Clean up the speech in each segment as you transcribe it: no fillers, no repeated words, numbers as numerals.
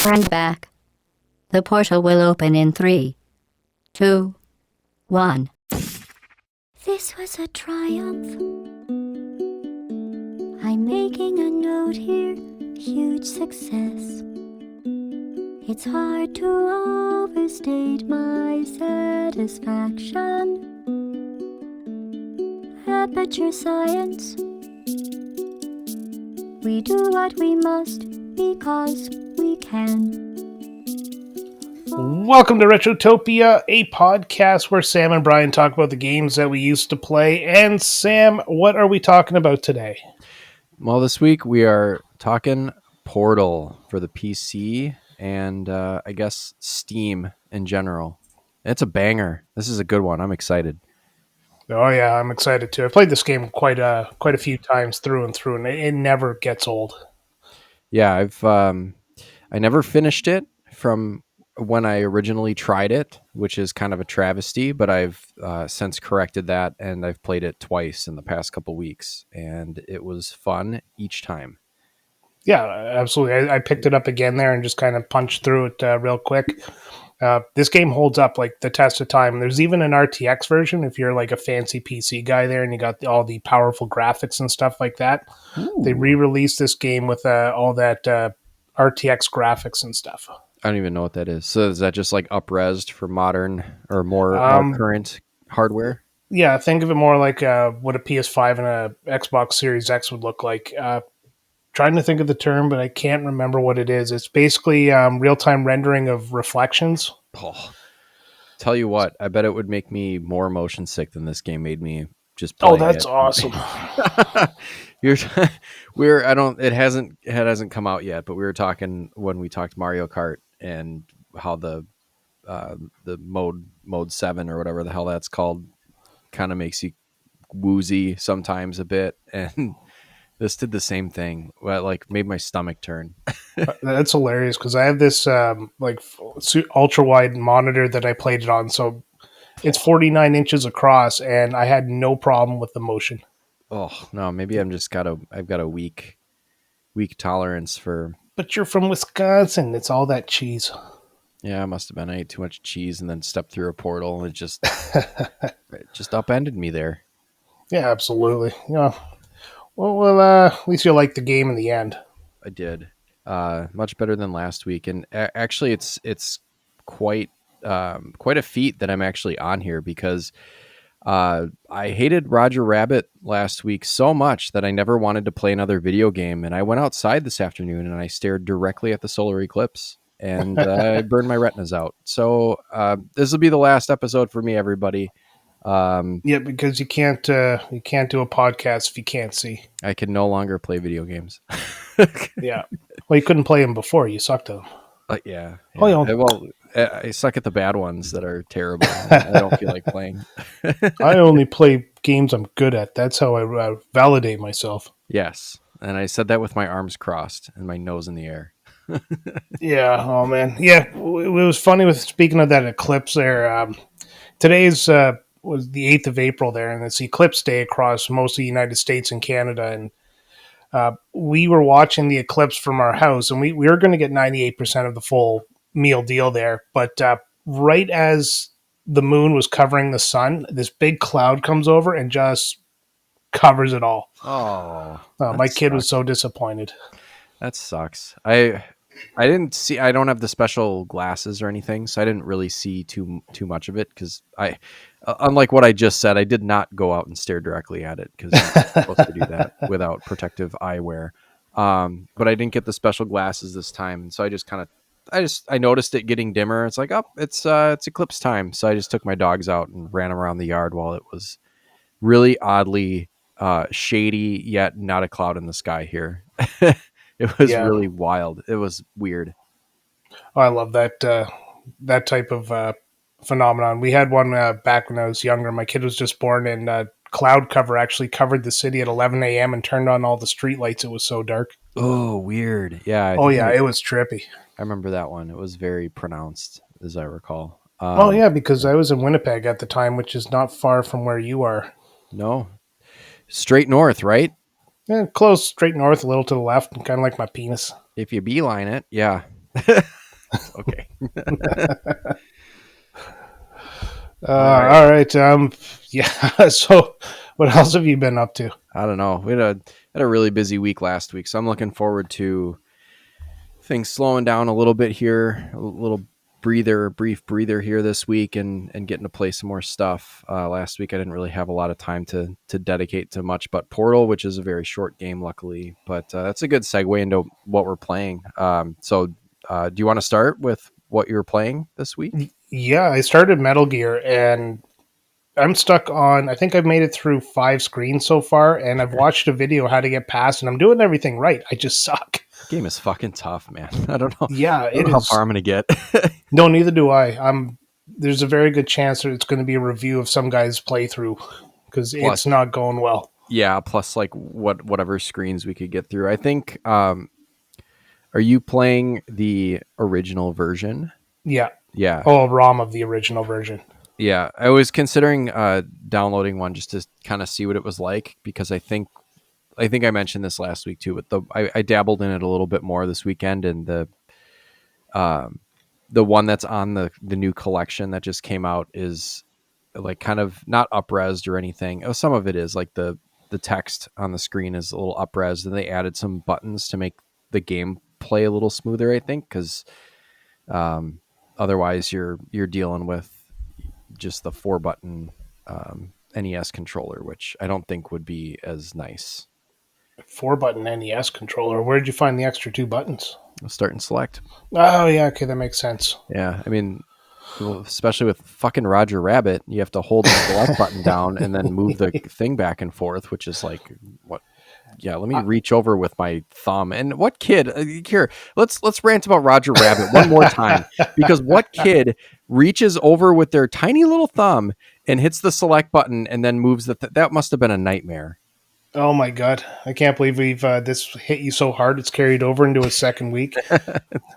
Bring back. The portal will open in 3, 2, 1. This was a triumph. I'm making a note here, huge success. It's hard to overstate my satisfaction. Aperture science. We do what we must because we can. Welcome to Retrotopia, a podcast where Sam and Brian talk about the games that we used to play. And Sam, what are we talking about today? Well, this week we are talking Portal for the PC and I guess Steam in general. It's a banger. This is a good one. I'm excited. Oh yeah, I'm excited too. I played this game quite a few times through and through, and it never gets old. Yeah, I never finished it from when I originally tried it, which is kind of a travesty, but I've since corrected that, and I've played it twice in the past couple weeks, and it was fun each time. Yeah, absolutely. I picked it up again there and just kind of punched through it real quick. This game holds up like the test of time. There's even an RTX version if you're like a fancy PC guy there and you got all the powerful graphics and stuff like that. Ooh. They re-released this game with all that RTX graphics and stuff. I don't even know what that is. So is that just like up-resed for modern or more current hardware? Yeah, think of it more like what a PS5 and a Xbox Series X would look like. Trying to think of the term, but I can't remember what it is. It's basically real-time rendering of reflections. Oh, tell you what, I bet it would make me more motion sick than this game made me just play. Oh, that's awesome. It hasn't come out yet, but we were talking when we talked Mario Kart and how the mode 7 or whatever the hell that's called kind of makes you woozy sometimes a bit, and this did the same thing. Well, like made my stomach turn. That's hilarious because I have this ultra wide monitor that I played it on, so it's 49 inches across, and I had no problem with the motion. Oh no, maybe I've got a weak tolerance for. But you're from Wisconsin. It's all that cheese. Yeah, it must have been. I ate too much cheese and then stepped through a portal, and it just upended me there. Yeah, absolutely. Yeah. Well, at least you liked the game in the end. I did. Much better than last week, and actually, it's quite a feat that I'm actually on here because I hated Roger Rabbit last week so much that I never wanted to play another video game, and I went outside this afternoon and I stared directly at the solar eclipse, and I burned my retinas out. So this will be the last episode for me, everybody. Yeah, because you can't do a podcast if you can't see. I can no longer play video games. Yeah. Well, you couldn't play them before. You sucked at them. Yeah. Oh, yeah. Well, I suck at the bad ones that are terrible. I don't feel like playing. I only play games I'm good at. That's how I validate myself. Yes. And I said that with my arms crossed and my nose in the air. Yeah. Oh, man. Yeah. It was funny with speaking of that eclipse there. Today's was the 8th of April there, and it's eclipse day across most of the United States and Canada. And we were watching the eclipse from our house, and we were going to get 98% of the full meal deal there. But right as the moon was covering the sun, this big cloud comes over and just covers it all. Oh, my kid was so disappointed. That sucks. I don't have the special glasses or anything, so I didn't really see too much of it because unlike what I just said, I did not go out and stare directly at it because I'm supposed to do that without protective eyewear. But I didn't get the special glasses this time, so I noticed it getting dimmer. It's like, oh, it's eclipse time, so I just took my dogs out and ran around the yard while it was really oddly shady, yet not a cloud in the sky here. It was really wild. It was weird. Oh, I love that type of phenomenon. We had one back when I was younger. My kid was just born, and cloud cover actually covered the city at 11 a.m. and turned on all the street lights. It was so dark. Oh, weird. Yeah. It was trippy. I remember that one. It was very pronounced, as I recall. Yeah, because I was in Winnipeg at the time, which is not far from where you are. No. Straight north, right? Yeah, close, straight north, a little to the left, and kind of like my penis. If you beeline it, yeah. Okay. All right. All right. Yeah. So, what else have you been up to? I don't know. We had a really busy week last week, so I'm looking forward to things slowing down a little bit here, a little brief breather here this week, and getting to play some more stuff. Last week I didn't really have a lot of time to dedicate to much, but Portal, which is a very short game, luckily. But that's a good segue into what we're playing. Do you want to start with what you're playing this week? Yeah, I started Metal Gear and I'm stuck on, I think I've made it through 5 screens so far, and I've watched a video how to get past, and I'm doing everything right. I just suck. The game is fucking tough, man. I don't know. Yeah, I don't it know how is. far I'm gonna get. No, neither do I. There's a very good chance that it's going to be a review of some guy's playthrough because it's Plus, not going well. yeah, plus like whatever screens we could get through. I think. Are you playing the original version? Yeah. Yeah, Oh, ROM of the original version. yeah. I was considering downloading one just to kind of see what it was like because I think I mentioned this last week too. But I dabbled in it a little bit more this weekend, and the one that's on the new collection that just came out is like kind of not upresed or anything. Oh, some of it is like the text on the screen is a little upresed, and they added some buttons to make the game play a little smoother. I think because otherwise you're dealing with just the 4-button NES controller, which I don't think would be as nice. 4-button NES controller. Where did you find the extra 2 buttons? Start and select. Oh, yeah. Okay, that makes sense. Yeah, I mean, well, especially with fucking Roger Rabbit, you have to hold the select button down and then move the thing back and forth, which is like what? Yeah, let me reach over with my thumb. And what kid here? Let's rant about Roger Rabbit one more time because what kid reaches over with their tiny little thumb and hits the select button and then moves that must have been a nightmare. Oh my god, I can't believe we've this hit you so hard. It's carried over into a second week.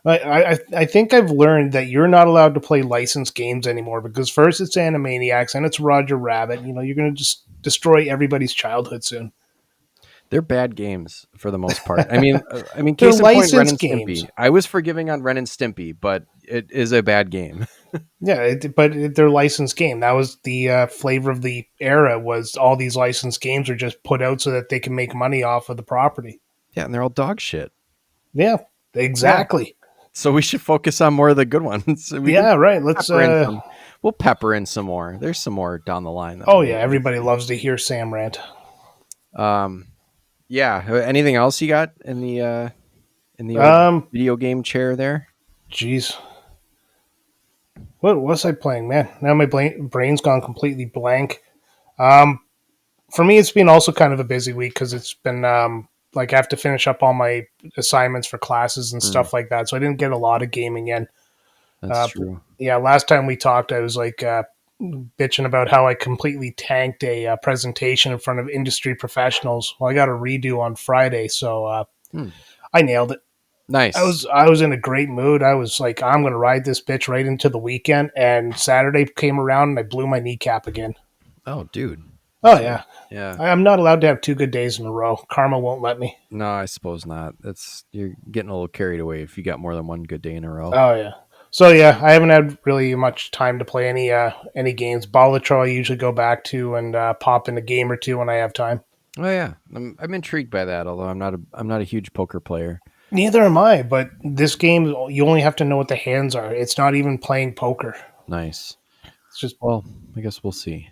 I think I've learned that you're not allowed to play licensed games anymore because first it's Animaniacs and it's Roger Rabbit. You know, you're going to just destroy everybody's childhood soon. They're bad games for the most part. I mean, They're case in point, Ren licensed and games. Stimpy. I was forgiving on Ren and Stimpy, but it is a bad game. Yeah, they're licensed game. That was the flavor of the era. Was all these licensed games are just put out so that they can make money off of the property. Yeah, and they're all dog shit. Yeah, exactly. So we should focus on more of the good ones. Yeah, right. Let's. We'll pepper in some more. There's some more down the line. Oh yeah, everybody loves to hear Sam rant. Yeah. Anything else you got in the video game chair there? Jeez. What was I playing, man? Now my brain's gone completely blank. For me, it's been also kind of a busy week because it's been like I have to finish up all my assignments for classes and stuff like that. So I didn't get a lot of gaming in. That's true. Yeah, last time we talked, I was like bitching about how I completely tanked a presentation in front of industry professionals. Well, I got a redo on Friday, so I nailed it. Nice. I was in a great mood. I was like, I'm going to ride this bitch right into the weekend. And Saturday came around and I blew my kneecap again. Oh, dude. Oh yeah, Yeah. I'm not allowed to have 2 good days in a row. Karma won't let me. No, I suppose not. You're getting a little carried away if you got more than one good day in a row. Oh yeah. So yeah, I haven't had really much time to play any games. Balatro I usually go back to and pop in a game or two when I have time. Oh yeah, I'm intrigued by that. Although I'm not a huge poker player. Neither am I. But this game, you only have to know what the hands are. It's not even playing poker. Nice. It's just. Well, I guess we'll see.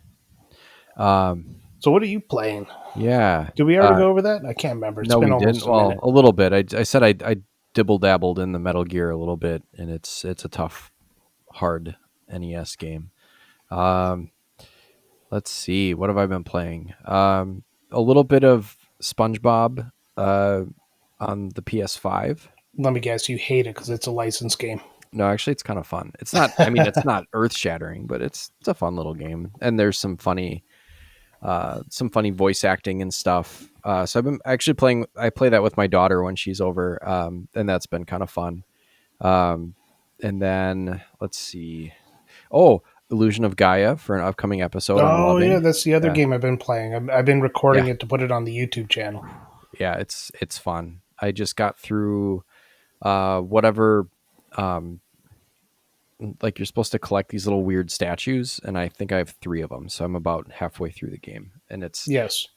So what are you playing? Yeah. Did we ever go over that? I can't remember. It's No, been we almost didn't. a Well, minute. a little bit. I said I dibble dabbled in the Metal Gear a little bit, and it's a tough, hard NES game. Let's see. What have I been playing? A little bit of SpongeBob on the PS5. Let me guess, you hate it because it's a licensed game. No, actually, it's kind of fun. It's not. I mean, it's not earth shattering, but it's a fun little game, and there's some funny voice acting and stuff. So I've been actually playing. I play that with my daughter when she's over, and that's been kind of fun. And then let's see. Oh, Illusion of Gaia for an upcoming episode. Oh yeah, that's the other Yeah. game I've been playing. I've been recording it to put it on the YouTube channel. Yeah, it's fun. I just got through whatever um, like you're supposed to collect these little weird statues, and I think I have 3 of them, so I'm about halfway through the game, and it's Yes.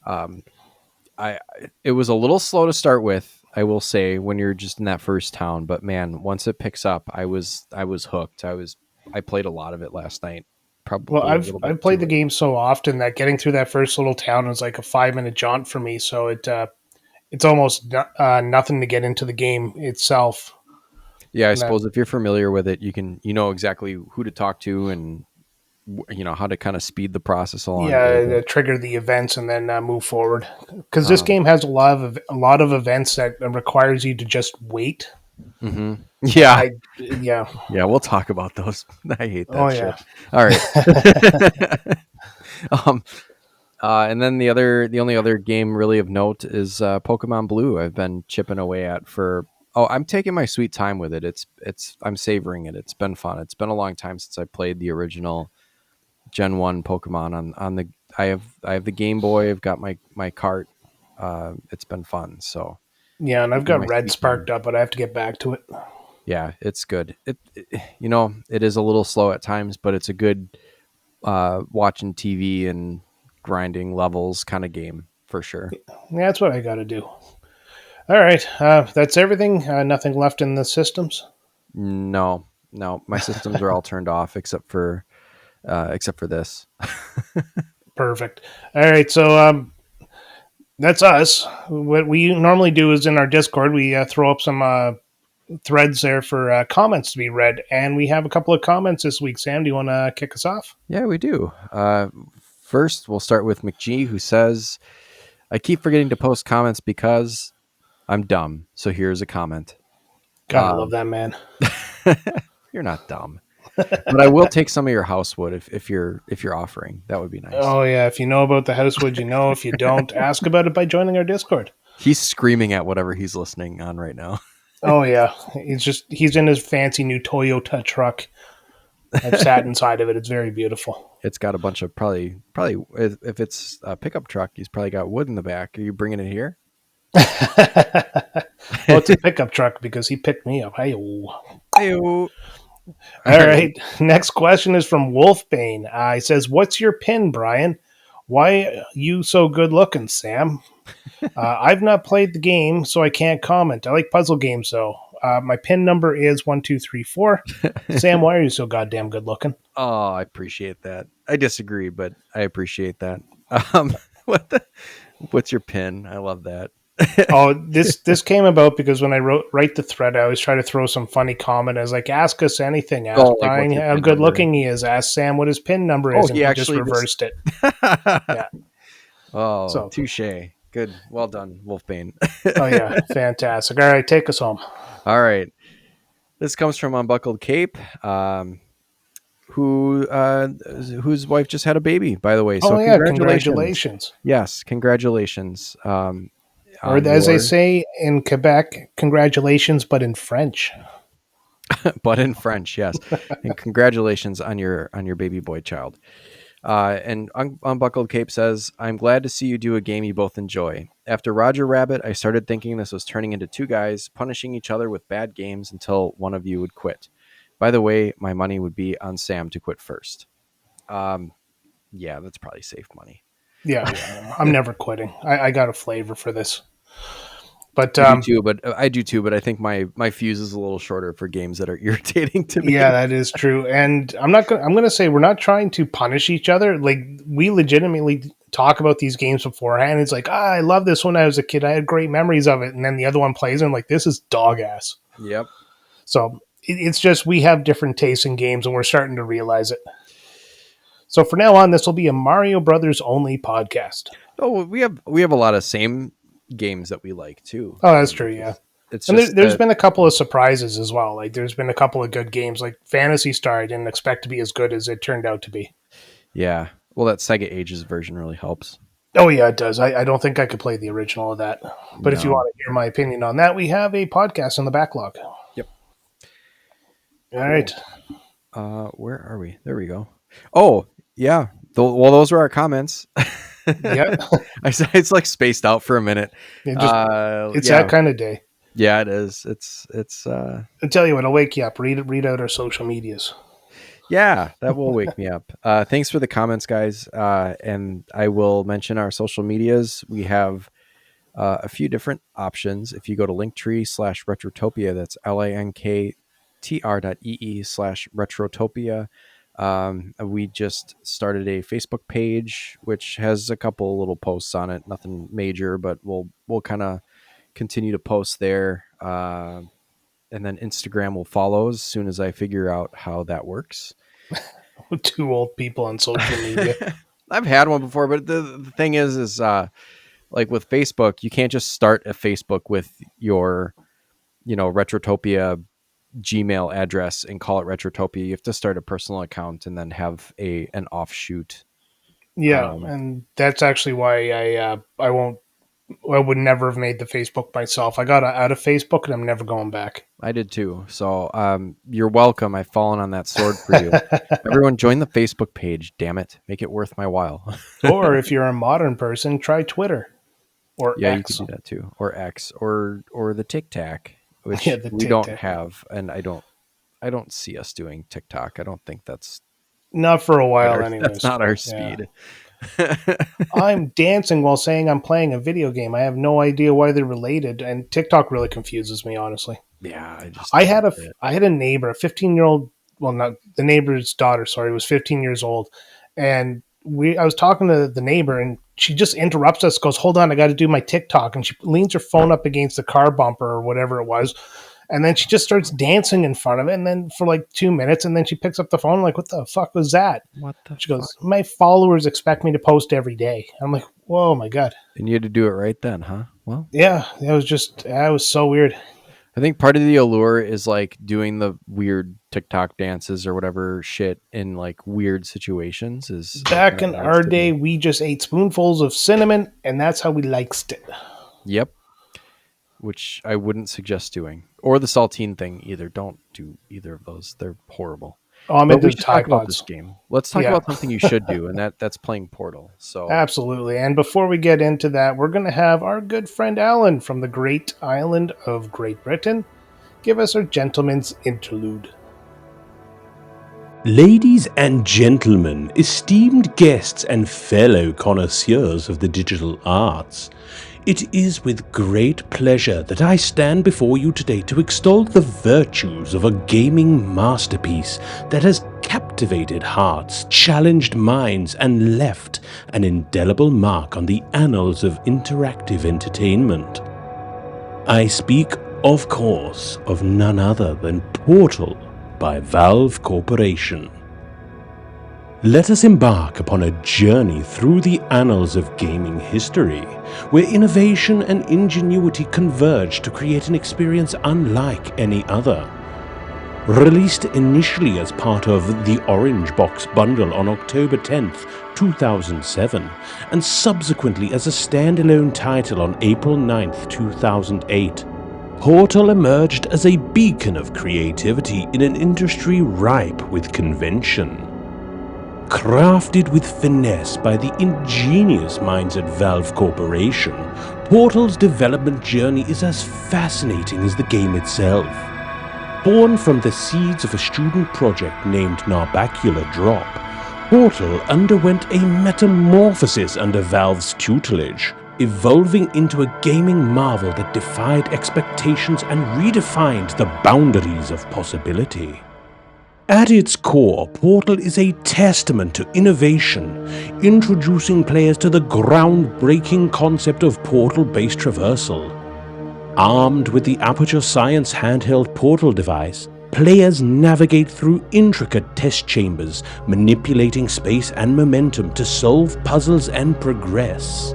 I it was a little slow to start with, I will say, when you're just in that first town, but man, once it picks up, I was hooked. I played a lot of it last night, Well, probably a I've little bit I've too played the late. game so often that getting through that first little town was like a 5 minute jaunt for me. So it's almost nothing to get into the game itself. Yeah, I And then suppose if you're familiar with it, you know exactly who to talk to and how to kind of speed the process along a little bit. trigger the events and then move forward. Because this Um, game has a lot of events that requires you to just wait. And yeah, yeah, yeah, we'll talk about those. I hate oh that yeah, shit. All right. um, and then the only other game really of note is Pokemon Blue. I've been chipping away at for. Oh, I'm taking my sweet time with it. I'm savoring it. It's been fun. It's been a long time since I played the original Gen 1 Pokemon on the. I have the Game Boy. I've got my cart. It's been fun. So yeah. And I've taking got my Red sweet time. sparked up, but I have to get back to it. Yeah, it's good. It is a little slow at times, but it's a good watching TV and grinding levels kind of game for sure. Yeah, that's what I got to do. All right, that's everything. Nothing left in the systems. No, no, my systems are all turned off except for this. Perfect. All right, so that's us. What we normally do is in our Discord, we throw up some threads there for comments to be read, and we have a couple of comments this week. Sam, do you want to kick us off? Yeah, we do. First, we'll start with McGee, who says, "I keep forgetting to post comments because I'm dumb. So here's a comment. God, I love that man. You're not dumb, but I will take some of your housewood if you're offering. That would be nice." Oh yeah, if you know about the housewood, you know. If you don't, ask about it by joining our Discord. He's screaming at whatever he's listening on right now. Oh yeah, he's in his fancy new Toyota truck. I've sat inside of it. It's very beautiful. It's got a bunch of probably if it's a pickup truck, he's probably got wood in the back. Are you bringing it here? Well, it's a pickup truck because he picked me up. Hey, all Hey-o. right. Next question is from Wolfbane. He says, "What's your pin, Brian? Why you so good looking, Sam? I've not played the game, so I can't comment. I like puzzle games, though. My pin number is 1234. Sam, why are you so goddamn good looking? Oh, I appreciate that. I disagree, but I appreciate that. Um, what the? What's your pin? I love that. Oh, this came about because when I write the thread, I always try to throw some funny comment as like, ask us anything. Ask Oh, like Brian what's your how pin good number? looking he is. Ask Sam what his pin number Oh, is, and he he just actually reversed it. Yeah. Oh, So, touche. Good. Well done, Wolfbane. oh yeah, fantastic. All right, take us home. All right. This comes from Unbuckled Cape, whose wife just had a baby, by the way. So Oh yeah, congratulations. congratulations. Yes, congratulations. Or On as they your, say in Quebec, congratulations, but in French. but in French, yes, and congratulations on your baby boy child. And Unbuckled Cape says, "I'm glad to see you do a game you both enjoy. After Roger Rabbit, I started thinking this was turning into two guys punishing each other with bad games until one of you would quit. By the way, my money would be on Sam to quit first." Yeah, that's probably safe money. Yeah, I'm never quitting. I got a flavor for this. But I do too, but I think my fuse is a little shorter for games that are irritating to me. yeah, that is true. And I'm gonna say we're not trying to punish each other. Like we legitimately talk about these games beforehand. It's like, I love this when I was a kid. I had great memories of it. And then the other one plays and like, this is dog ass. Yep. So it's just we have different tastes in games and we're starting to realize it. So for now on, this will be a Mario Brothers only podcast. Oh, we have a lot of same games that we like too. Oh, that's true. Yeah. It's And just there's that, been a couple of surprises as well. Like there's been a couple of good games, like Fantasy Star. I didn't expect to be as good as it turned out to be. yeah. Well, that Sega Ages version really helps. Oh yeah, it does. I don't think I could play the original of that. But if you No. want to hear my opinion on that, we have a podcast in the backlog. Yep. All right. Where are we? There we go. Oh, yeah. Well, those were our comments. Yep. It's like spaced out for a minute. It's Yeah. that kind of day. Yeah, it is. I tell you what, it'll wake you up. Read out our social medias. Yeah, that will wake me up. Thanks for the comments, guys. And I will mention our social medias. We have a few different options. If you go to linktree/retrotopia, that's linktr.ee/retrotopia. We just started a Facebook page, which has a couple little posts on it. Nothing major, but we'll kind of continue to post there. And then Instagram will follow as soon as I figure out how that works. Two old people on social media. I've had one before, but the thing is like with Facebook, you can't just start a Facebook with your, Retrotopia Gmail address and call it Retrotopia. You have to start a personal account and then have an offshoot. Yeah, and that's actually why I would never have made the Facebook myself. I got out of Facebook and I'm never going back. I did too. So you're welcome. I've fallen on that sword for you. Everyone join the Facebook page. Damn it. Make it worth my while. Or if you're a modern person, try Twitter or Yeah, X. you can do that too. Or X or the Tic Tac, which Yeah, the we Tic don't Tac. have, and I don't see us doing TikTok. I don't think that's Not for a while, anyways. that's not our Yeah. speed. I'm dancing while saying I'm playing a video game. I have no idea why they're related, and TikTok really confuses me, honestly. Yeah, I had a neighbor, a 15-year-old. Well, not the neighbor's daughter. Sorry, was 15 years old, and I was talking to the neighbor, and she just interrupts us. Goes, "Hold on, I got to do my TikTok," and she leans her phone up against the car bumper or whatever it was, and then she just starts dancing in front of it, and then for like 2 minutes, and then she picks up the phone, like, "What the fuck was that?" What the She goes, "My followers expect me to post every day." I'm like, "Whoa, my god!" And you had to do it right then, huh? Well, Yeah, that was so weird. I think part of the allure is like doing the weird TikTok dances or whatever shit in like weird situations. Is Back in our day, we just ate spoonfuls of cinnamon, and that's how we liked it. Yep. Which I wouldn't suggest doing, or the saltine thing either. Don't do either of those; they're horrible. Oh, I'm But into we the should talk Tide about this Pods. game. Let's talk Yeah. about something you should do, and that's playing Portal. So Absolutely. And before we get into that, we're going to have our good friend Alan from the great island of Great Britain give us our gentleman's interlude. Ladies and gentlemen, esteemed guests and fellow connoisseurs of the digital arts, it is with great pleasure that I stand before you today to extol the virtues of a gaming masterpiece that has captivated hearts, challenged minds, and left an indelible mark on the annals of interactive entertainment. I speak, of course, of none other than Portal by Valve Corporation. Let us embark upon a journey through the annals of gaming history, where innovation and ingenuity converge to create an experience unlike any other. Released initially as part of the Orange Box bundle on October 10th, 2007, and subsequently as a standalone title on April 9th, 2008, Portal emerged as a beacon of creativity in an industry ripe with convention. Crafted with finesse by the ingenious minds at Valve Corporation, Portal's development journey is as fascinating as the game itself. Born from the seeds of a student project named Narbacular Drop, Portal underwent a metamorphosis under Valve's tutelage, evolving into a gaming marvel that defied expectations and redefined the boundaries of possibility. At its core, Portal is a testament to innovation, introducing players to the groundbreaking concept of portal-based traversal. Armed with the Aperture Science handheld Portal device, players navigate through intricate test chambers, manipulating space and momentum to solve puzzles and progress.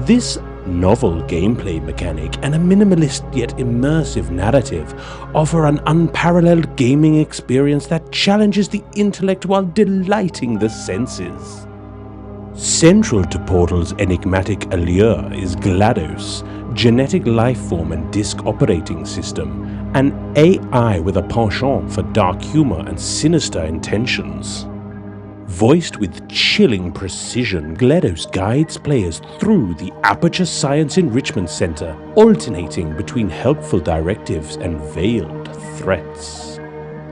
This novel gameplay mechanic and a minimalist yet immersive narrative offer an unparalleled gaming experience that challenges the intellect while delighting the senses. Central to Portal's enigmatic allure is GLaDOS, genetic lifeform and disk operating system, an AI with a penchant for dark humor and sinister intentions. Voiced with chilling precision, GLaDOS guides players through the Aperture Science Enrichment Center, alternating between helpful directives and veiled threats.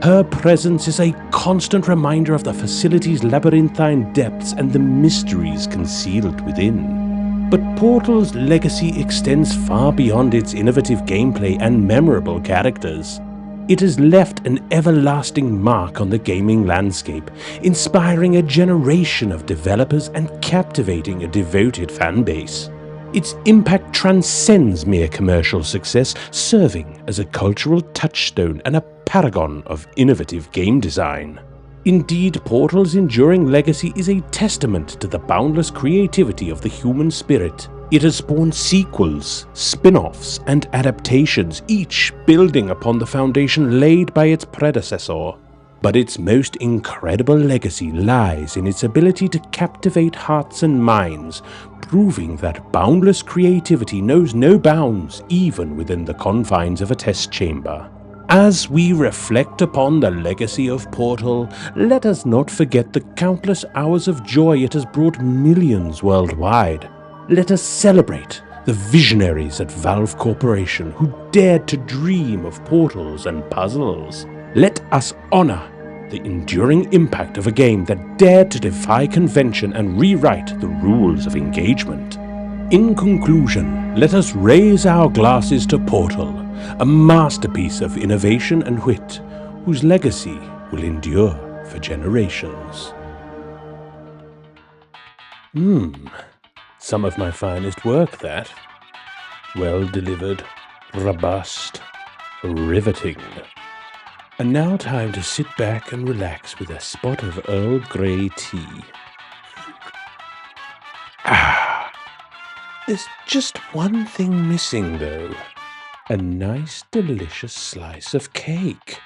Her presence is a constant reminder of the facility's labyrinthine depths and the mysteries concealed within. But Portal's legacy extends far beyond its innovative gameplay and memorable characters. It has left an everlasting mark on the gaming landscape, inspiring a generation of developers and captivating a devoted fanbase. Its impact transcends mere commercial success, serving as a cultural touchstone and a paragon of innovative game design. Indeed, Portal's enduring legacy is a testament to the boundless creativity of the human spirit. It has spawned sequels, spin-offs, and adaptations, each building upon the foundation laid by its predecessor. But its most incredible legacy lies in its ability to captivate hearts and minds, proving that boundless creativity knows no bounds even within the confines of a test chamber. As we reflect upon the legacy of Portal, let us not forget the countless hours of joy it has brought millions worldwide. Let us celebrate the visionaries at Valve Corporation who dared to dream of portals and puzzles. Let us honor the enduring impact of a game that dared to defy convention and rewrite the rules of engagement. In conclusion, let us raise our glasses to Portal, a masterpiece of innovation and wit, whose legacy will endure for generations. Some of my finest work, that. Well delivered, robust, riveting. And now time to sit back and relax with a spot of Earl Grey tea. There's just one thing missing, though. A nice, delicious slice of cake.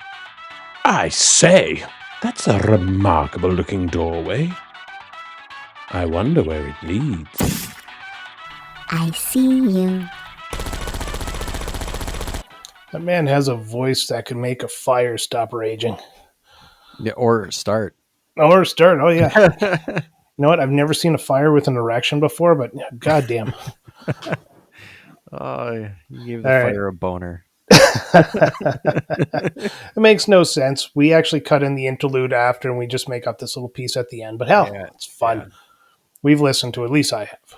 I say, that's a remarkable-looking doorway. I wonder where it leads. I see you. That man has a voice that can make a fire stop raging. Yeah, or start. Or start, oh yeah. You know what? I've never seen a fire with an erection before, but goddamn. Oh, you gave the All right. fire a boner. It makes no sense. We actually cut in the interlude after and we just make up this little piece at the end. But hell, Yeah, it's fun. yeah. We've listened to it. At least I have.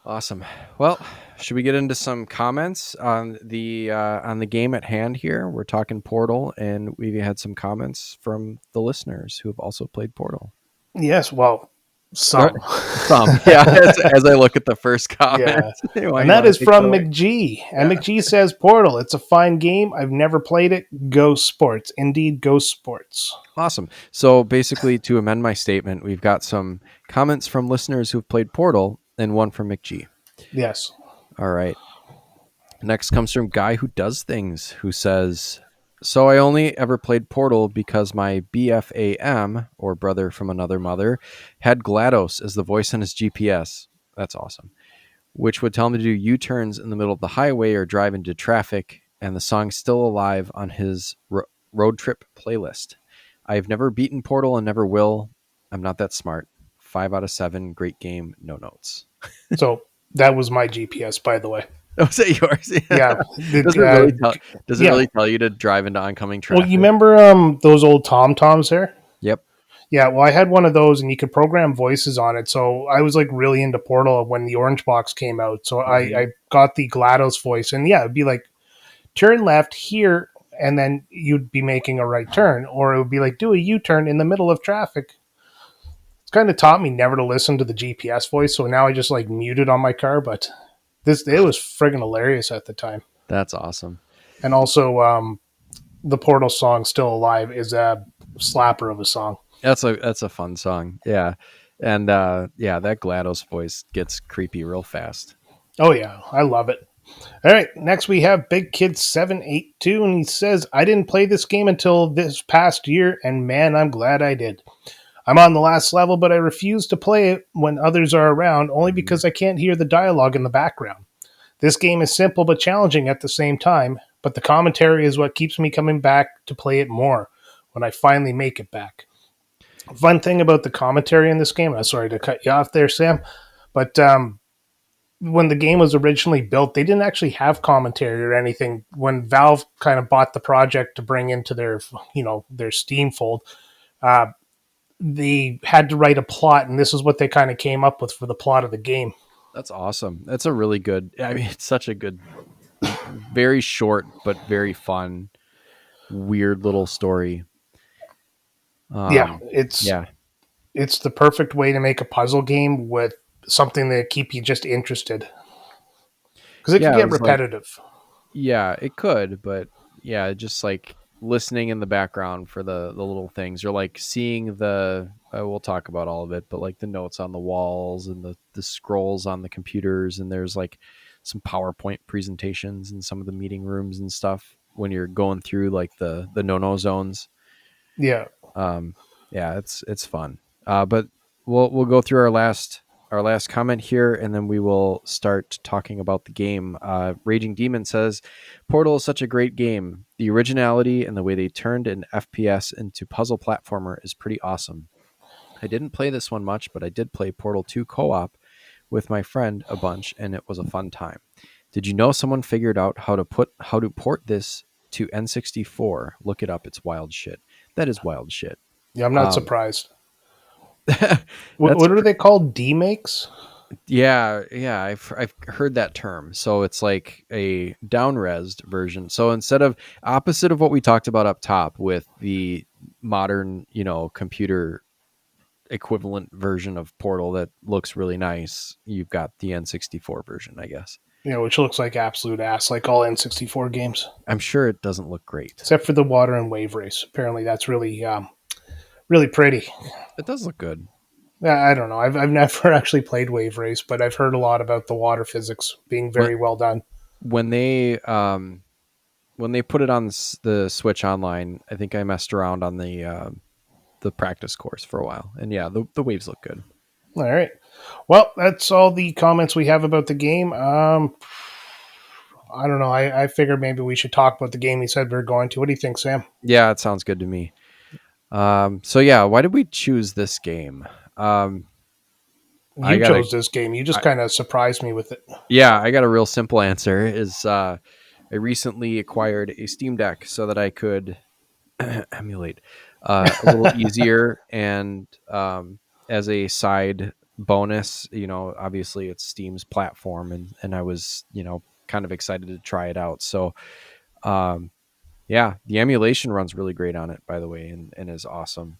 Awesome. Well, should we get into some comments on the game at hand here? We're talking Portal, and we've had some comments from the listeners who have also played Portal. Yes, well, some. Yeah, as I look at the first comment. Yeah. And that is from McGee. And McGee says, Portal, it's a fine game. I've never played it. Go Sports. Indeed, go Sports. Awesome. So basically, to amend my statement, we've got some comments from listeners who've played Portal and one from McGee. Yes. All right. Next comes from Guy Who Does Things, who says, so I only ever played Portal because my BFAM, or brother from another mother, had GLaDOS as the voice on his GPS. That's awesome. Which would tell him to do U-turns in the middle of the highway or drive into traffic, and the song's still alive on his road trip playlist. I've never beaten Portal and never will. I'm not that smart. 5 out of 7. Great game. No notes. So that was my GPS, by the way. Oh, is that yours? Yeah. Does it really tell you to drive into oncoming traffic? Well, you remember those old TomToms there? Yep. Yeah, well, I had one of those, and you could program voices on it. So I was like really into Portal when the Orange Box came out. So I got the GLaDOS voice, and yeah, it'd be like, turn left here, and then you'd be making a right turn. Or it would be like, do a U-turn in the middle of traffic. It's kind of taught me never to listen to the GPS voice, so now I just like mute it on my car, but it was friggin' hilarious at the time. That's awesome. And also, the Portal song "Still Alive" is a slapper of a song. That's a fun song, yeah, and that GLaDOS voice gets creepy real fast. Oh yeah, I love it. All right, next we have Big Kid 782, and he says, "I didn't play this game until this past year, and man, I'm glad I did. I'm on the last level, but I refuse to play it when others are around, only because I can't hear the dialogue in the background. This game is simple but challenging at the same time, but the commentary is what keeps me coming back to play it more when I finally make it back. Fun thing about the commentary in this game, I'm sorry to cut you off there, Sam, but when the game was originally built, they didn't actually have commentary or anything. When Valve kind of bought the project to bring into their, their Steam fold, uh, they had to write a plot, and this is what they kind of came up with for the plot of the game. That's awesome. That's a really good. I mean, it's such a good, very short but very fun, weird little story. Yeah, Yeah, it's the perfect way to make a puzzle game with something that keep you just interested, because it can yeah. It get was like, repetitive. yeah, it could, but yeah, just like listening in the background for the little things, or like seeing the. We'll talk about all of it, but like the notes on the walls and the scrolls on the computers, and there's like some PowerPoint presentations in some of the meeting rooms and stuff when you're going through like the no zones. Yeah, um yeah, it's fun. But we'll go through our last comment here, and then we will start talking about the game. Raging Demon says Portal is such a great game. The originality and the way they turned an FPS into puzzle platformer is pretty awesome. I didn't play this one much, but I did play Portal 2 co-op with my friend a bunch, and it was a fun time. Did you know someone figured out how to port this to N64? Look it up. It's wild shit. That is wild shit. yeah, I'm not Um, surprised. that's What are they called? D-makes? yeah. I've heard that term. So it's like a down-resed version. So instead of opposite of what we talked about up top with the modern, computer equivalent version of Portal that looks really nice, you've got the N64 version, I guess. Which looks like absolute ass, like all N64 games, I'm sure it doesn't look great. except for the water and wave race. Apparently, that's really, really pretty. It does look good. I don't know. I've never actually played wave race, but I've heard a lot about the water physics being When very well done. when they put it on the Switch Online, I think I messed around on the practice course for a while, and yeah, the waves look good. All right. Well, that's all the comments we have about the game. I don't know. I figured maybe we should talk about the game we said we were going to. What do you think, Sam? Yeah, it sounds good to me. So yeah, why did we choose this game? I You gotta, chose this game. You just I, kind of surprised me with it. yeah, I got a real simple answer. Is I recently acquired a Steam Deck so that I could emulate a little easier, and as a side bonus, obviously it's Steam's platform, and I was, kind of excited to try it out. So um, yeah, the emulation runs really great on it, by the way, and is awesome.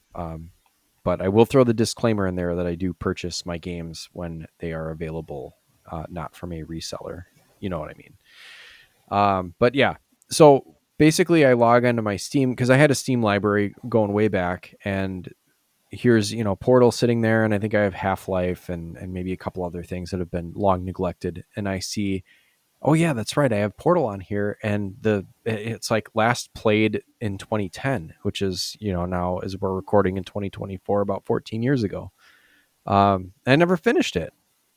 But I will throw the disclaimer in there that I do purchase my games when they are available, not from a reseller. You know what I mean? But yeah, so basically I log into my Steam because I had a Steam library going way back, and here's, Portal sitting there, and I think I have Half-Life and maybe a couple other things that have been long neglected, and I see, oh yeah, that's right, I have Portal on here, and it's like last played in 2010, which is, now as we're recording in 2024, about 14 years ago. I never finished it,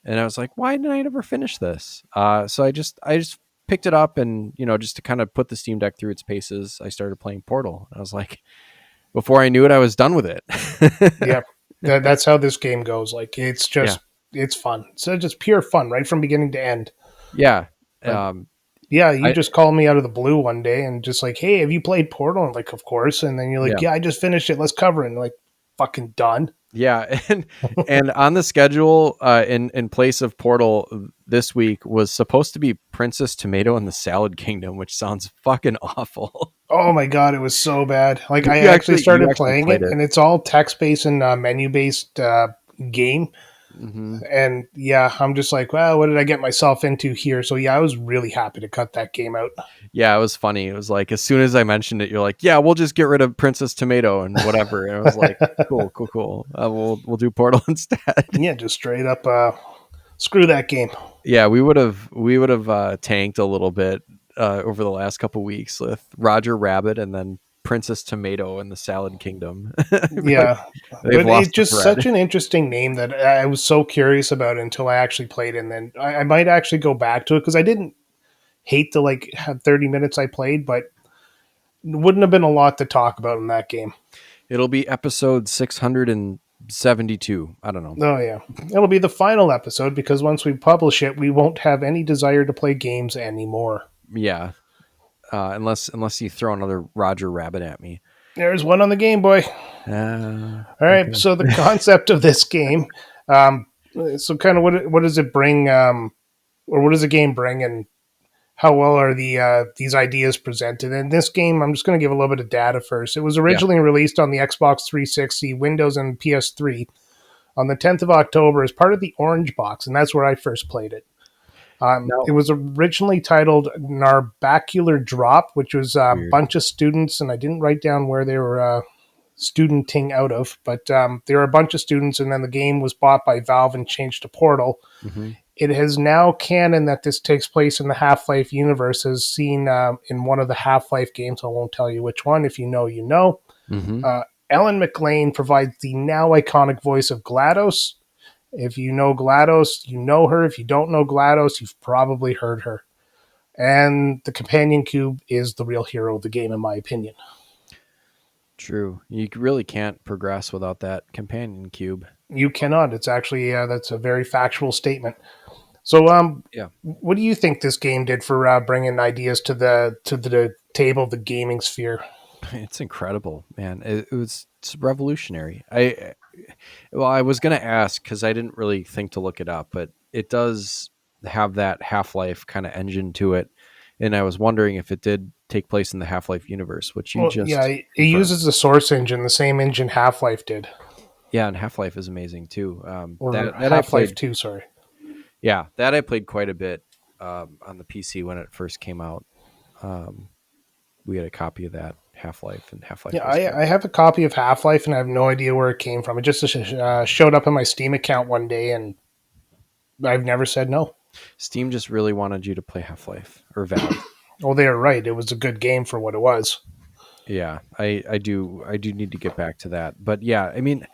and I was like, why did I never finish this? So I just picked it up, and just to kind of put the Steam Deck through its paces, I started playing Portal. And I was like, before I knew it, I was done with it. Yep. That's how this game goes. Like, it's Yeah, just, it's fun. So just pure fun, right from beginning to end. yeah. But Um, yeah, you I just called me out of the blue one day and just like, hey, have you played Portal? I'm like, of course. And then you're like, yeah, yeah, I just finished it. Let's cover it. And I'm like, fucking done. yeah, and on the schedule, in place of Portal this week was supposed to be Princess Tomato and the Salad Kingdom, which sounds fucking awful. Oh my god, it was so bad. Like, I you actually actually you started actually playing played it, it. and it's all text based and menu based game. Hmm. And yeah, I'm just like, well, what did I get myself into here? So yeah, I was really happy to cut that game out. Yeah, it was funny. It was like as soon as I mentioned it, you're like, "Yeah, we'll just get rid of Princess Tomato and whatever." And I was like, "Cool, cool, cool. We'll do Portal instead." Yeah, just straight up screw that game. Yeah, we would have tanked a little bit over the last couple weeks with Roger Rabbit and then Princess Tomato and the Salad Kingdom. Like, Yeah, they've but it's lost the just such thread. an interesting name that I was so curious about until I actually played it. And then I might actually go back to it because I didn't hate the have 30 minutes I played, but wouldn't have been a lot to talk about in that game. It'll be episode 672. I don't know. Oh yeah, it'll be the final episode because once we publish it, we won't have any desire to play games anymore. Yeah. Unless you throw another Roger Rabbit at me. There's one on the Game Boy. All right, Okay. so the concept of this game, so kind of what does it bring, or what does the game bring, and how well are these ideas presented? In this game, I'm just going to give a little bit of data first. It was Yeah. originally released on the Xbox 360, Windows, and PS3 on the 10th of October as part of the Orange Box, and that's where I first played it. No. It was originally titled Narbacular Drop, which was a Weird. bunch of students, and I didn't write down where they were studenting out of, but there were a bunch of students, and then the game was bought by Valve and changed to Portal. Mm-hmm. It is now canon that this takes place in the Half-Life universe, as seen in one of the Half-Life games. I won't tell you which one. If you know, you know. Mm-hmm. Ellen McLean provides the now iconic voice of GLaDOS. If you know GLaDOS, you know her. If you don't know GLaDOS, you've probably heard her. And the companion cube is the real hero of the game, in my opinion. True. You really can't progress without that companion cube. You cannot. It's actually that's a very factual statement. So, Yeah. what do you think this game did for bringing ideas to the table of the gaming sphere? It's incredible, man. It's revolutionary. I was gonna ask because I didn't really think to look it up, but it does have that Half-Life kind of engine to it, and I was wondering if it did take place in the Half-Life universe, which you Well, just yeah, it confirmed. uses the Source engine, the same engine Half-Life did, Yeah, and Half-Life is amazing too. or That I Half-Life played. 2, sorry. Yeah, that I played quite a bit on the PC when it first came out. Um, we had a copy of that Half-Life, and Half-Life Yeah, was great. I have a copy of Half-Life, and I have no idea where it came from. It just showed up in my Steam account one day, and I've never said no. Steam just really wanted you to play Half-Life, or Valve. Well, they were right. It was a good game for what it was. Yeah, I do need to get back to that. But yeah, I mean,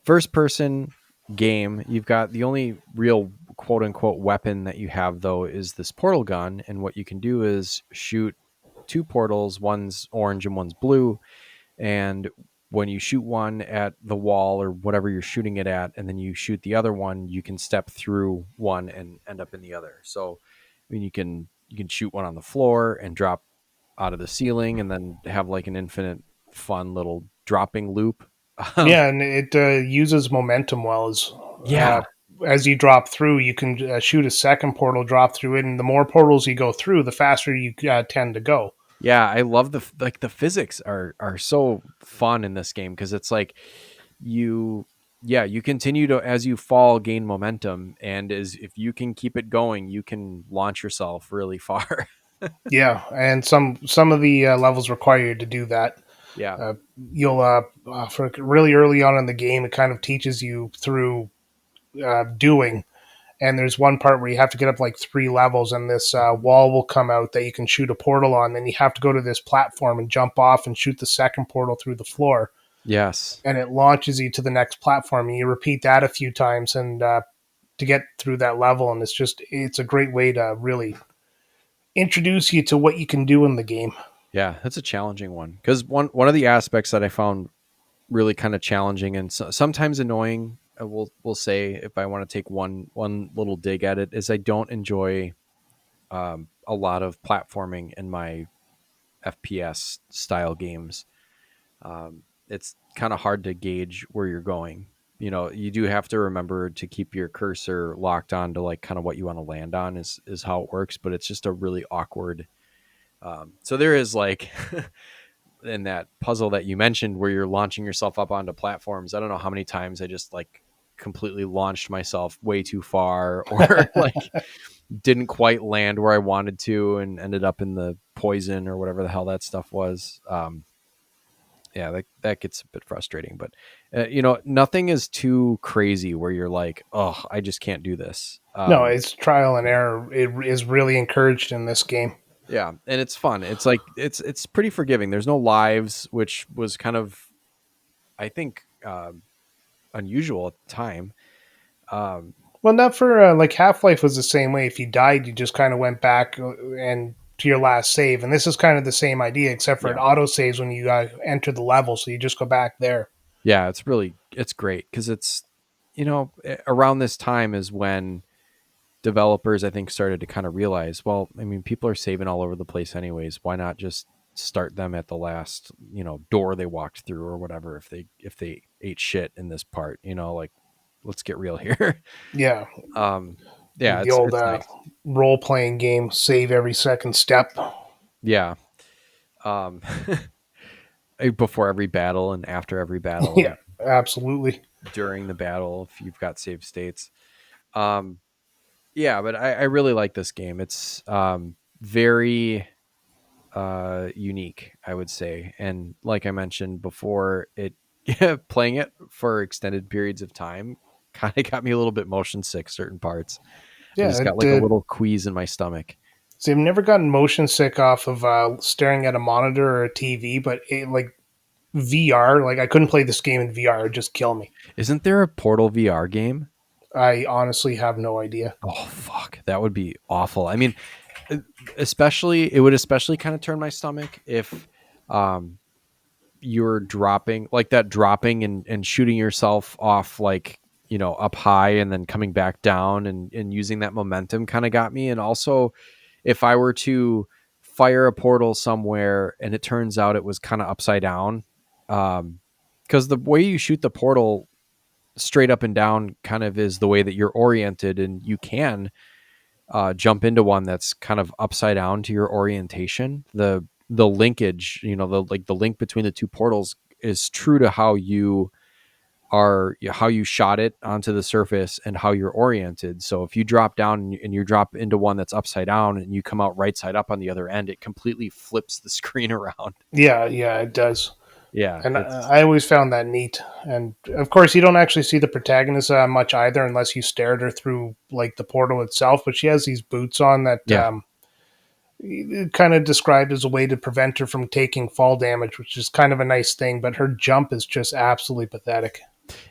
first person game, you've got the only real quote unquote weapon that you have though is this portal gun, and what you can do is shoot two portals, one's orange and one's blue, and when you shoot one at the wall or whatever you're shooting it at, and then you shoot the other one, you can step through one and end up in the other. So I mean, you can shoot one on the floor and drop out of the ceiling, and then have like an infinite fun little dropping loop. Yeah, and it uses momentum well Yeah, as you drop through. You can shoot a second portal, drop through it, and the more portals you go through, the faster you tend to go. yeah, I love the physics are so fun in this game because it's like you you continue to, as you fall, gain momentum, and as if you can keep it going, you can launch yourself really far. Yeah, and some of the levels require you to do that. Yeah, You'll for really early on in the game, it kind of teaches you through doing. And there's one part where you have to get up like 3 levels, and this wall will come out that you can shoot a portal on. Then you have to go to this platform and jump off and shoot the second portal through the floor, yes, and it launches you to the next platform. And you repeat that a few times, and to get through that level. And it's a great way to really introduce you to what you can do in the game. yeah, that's a challenging one because one of the aspects that I found really kind of challenging and sometimes annoying, we'll say, if I want to take one little dig at it, is I don't enjoy a lot of platforming in my FPS style games. It's kind of hard to gauge where you're going. You know, you do have to remember to keep your cursor locked on to like kind of what you want to land on is how it works, but it's just a really awkward. So there is like in that puzzle that you mentioned where you're launching yourself up onto platforms. I don't know how many times I just like completely launched myself way too far or like didn't quite land where I wanted to and ended up in the poison or whatever the hell that stuff was. Yeah, that gets a bit frustrating, but nothing is too crazy where you're like, oh, I just can't do this. No, it's trial and error. It is really encouraged in this game. Yeah, and it's fun. It's like it's pretty forgiving. There's no lives, which was kind of, I think, unusual at the time. Well, not for like Half-Life was the same way. If you died, you just kind of went back and to your last save. And this is kind of the same idea, except for it Yeah. auto saves when you enter the level, so you just go back there. Yeah, it's great because it's, around this time is when developers, I think, started to kind of realize, well, I mean, people are saving all over the place anyways. Why not just start them at the last, door they walked through or whatever, if they ate shit in this part, like, let's get real here. Yeah, um yeah, the it's old it's nice. role playing game, save every second step. Yeah. um Before every battle and after every battle Yeah, and absolutely. during the battle if you've got save states. um yeah, but I really like this game. It's very unique, I would say. And like I mentioned before, it playing it for extended periods of time kind of got me a little bit motion sick certain parts. I Yeah, just got it like a did. little quease in my stomach. See, I've never gotten motion sick off of staring at a monitor or a TV, but like VR, like I couldn't play this game in VR; it'd just kill me. Isn't there a Portal VR game? I honestly have no idea. Oh fuck, that would be awful. I mean, it would especially kind of turn my stomach if um you're dropping like that, dropping and shooting yourself off, like, up high and then coming back down, and using that momentum kind of got me. And also, if I were to fire a portal somewhere and it turns out it was kind of upside down, because the way you shoot the portal straight up and down kind of is the way that you're oriented, and you can jump into one that's kind of upside down to your orientation. The linkage, the link between the two portals is true to how you shot it onto the surface and how you're oriented. So if you drop down and you drop into one that's upside down and you come out right side up on the other end, it completely flips the screen around. Yeah, yeah, it does. Yeah, And it's I always found that neat. And of course, you don't actually see the protagonist much either, unless you stare at her through like the portal itself. But she has these boots on that yeah. kind of described as a way to prevent her from taking fall damage, which is kind of a nice thing. But her jump is just absolutely pathetic.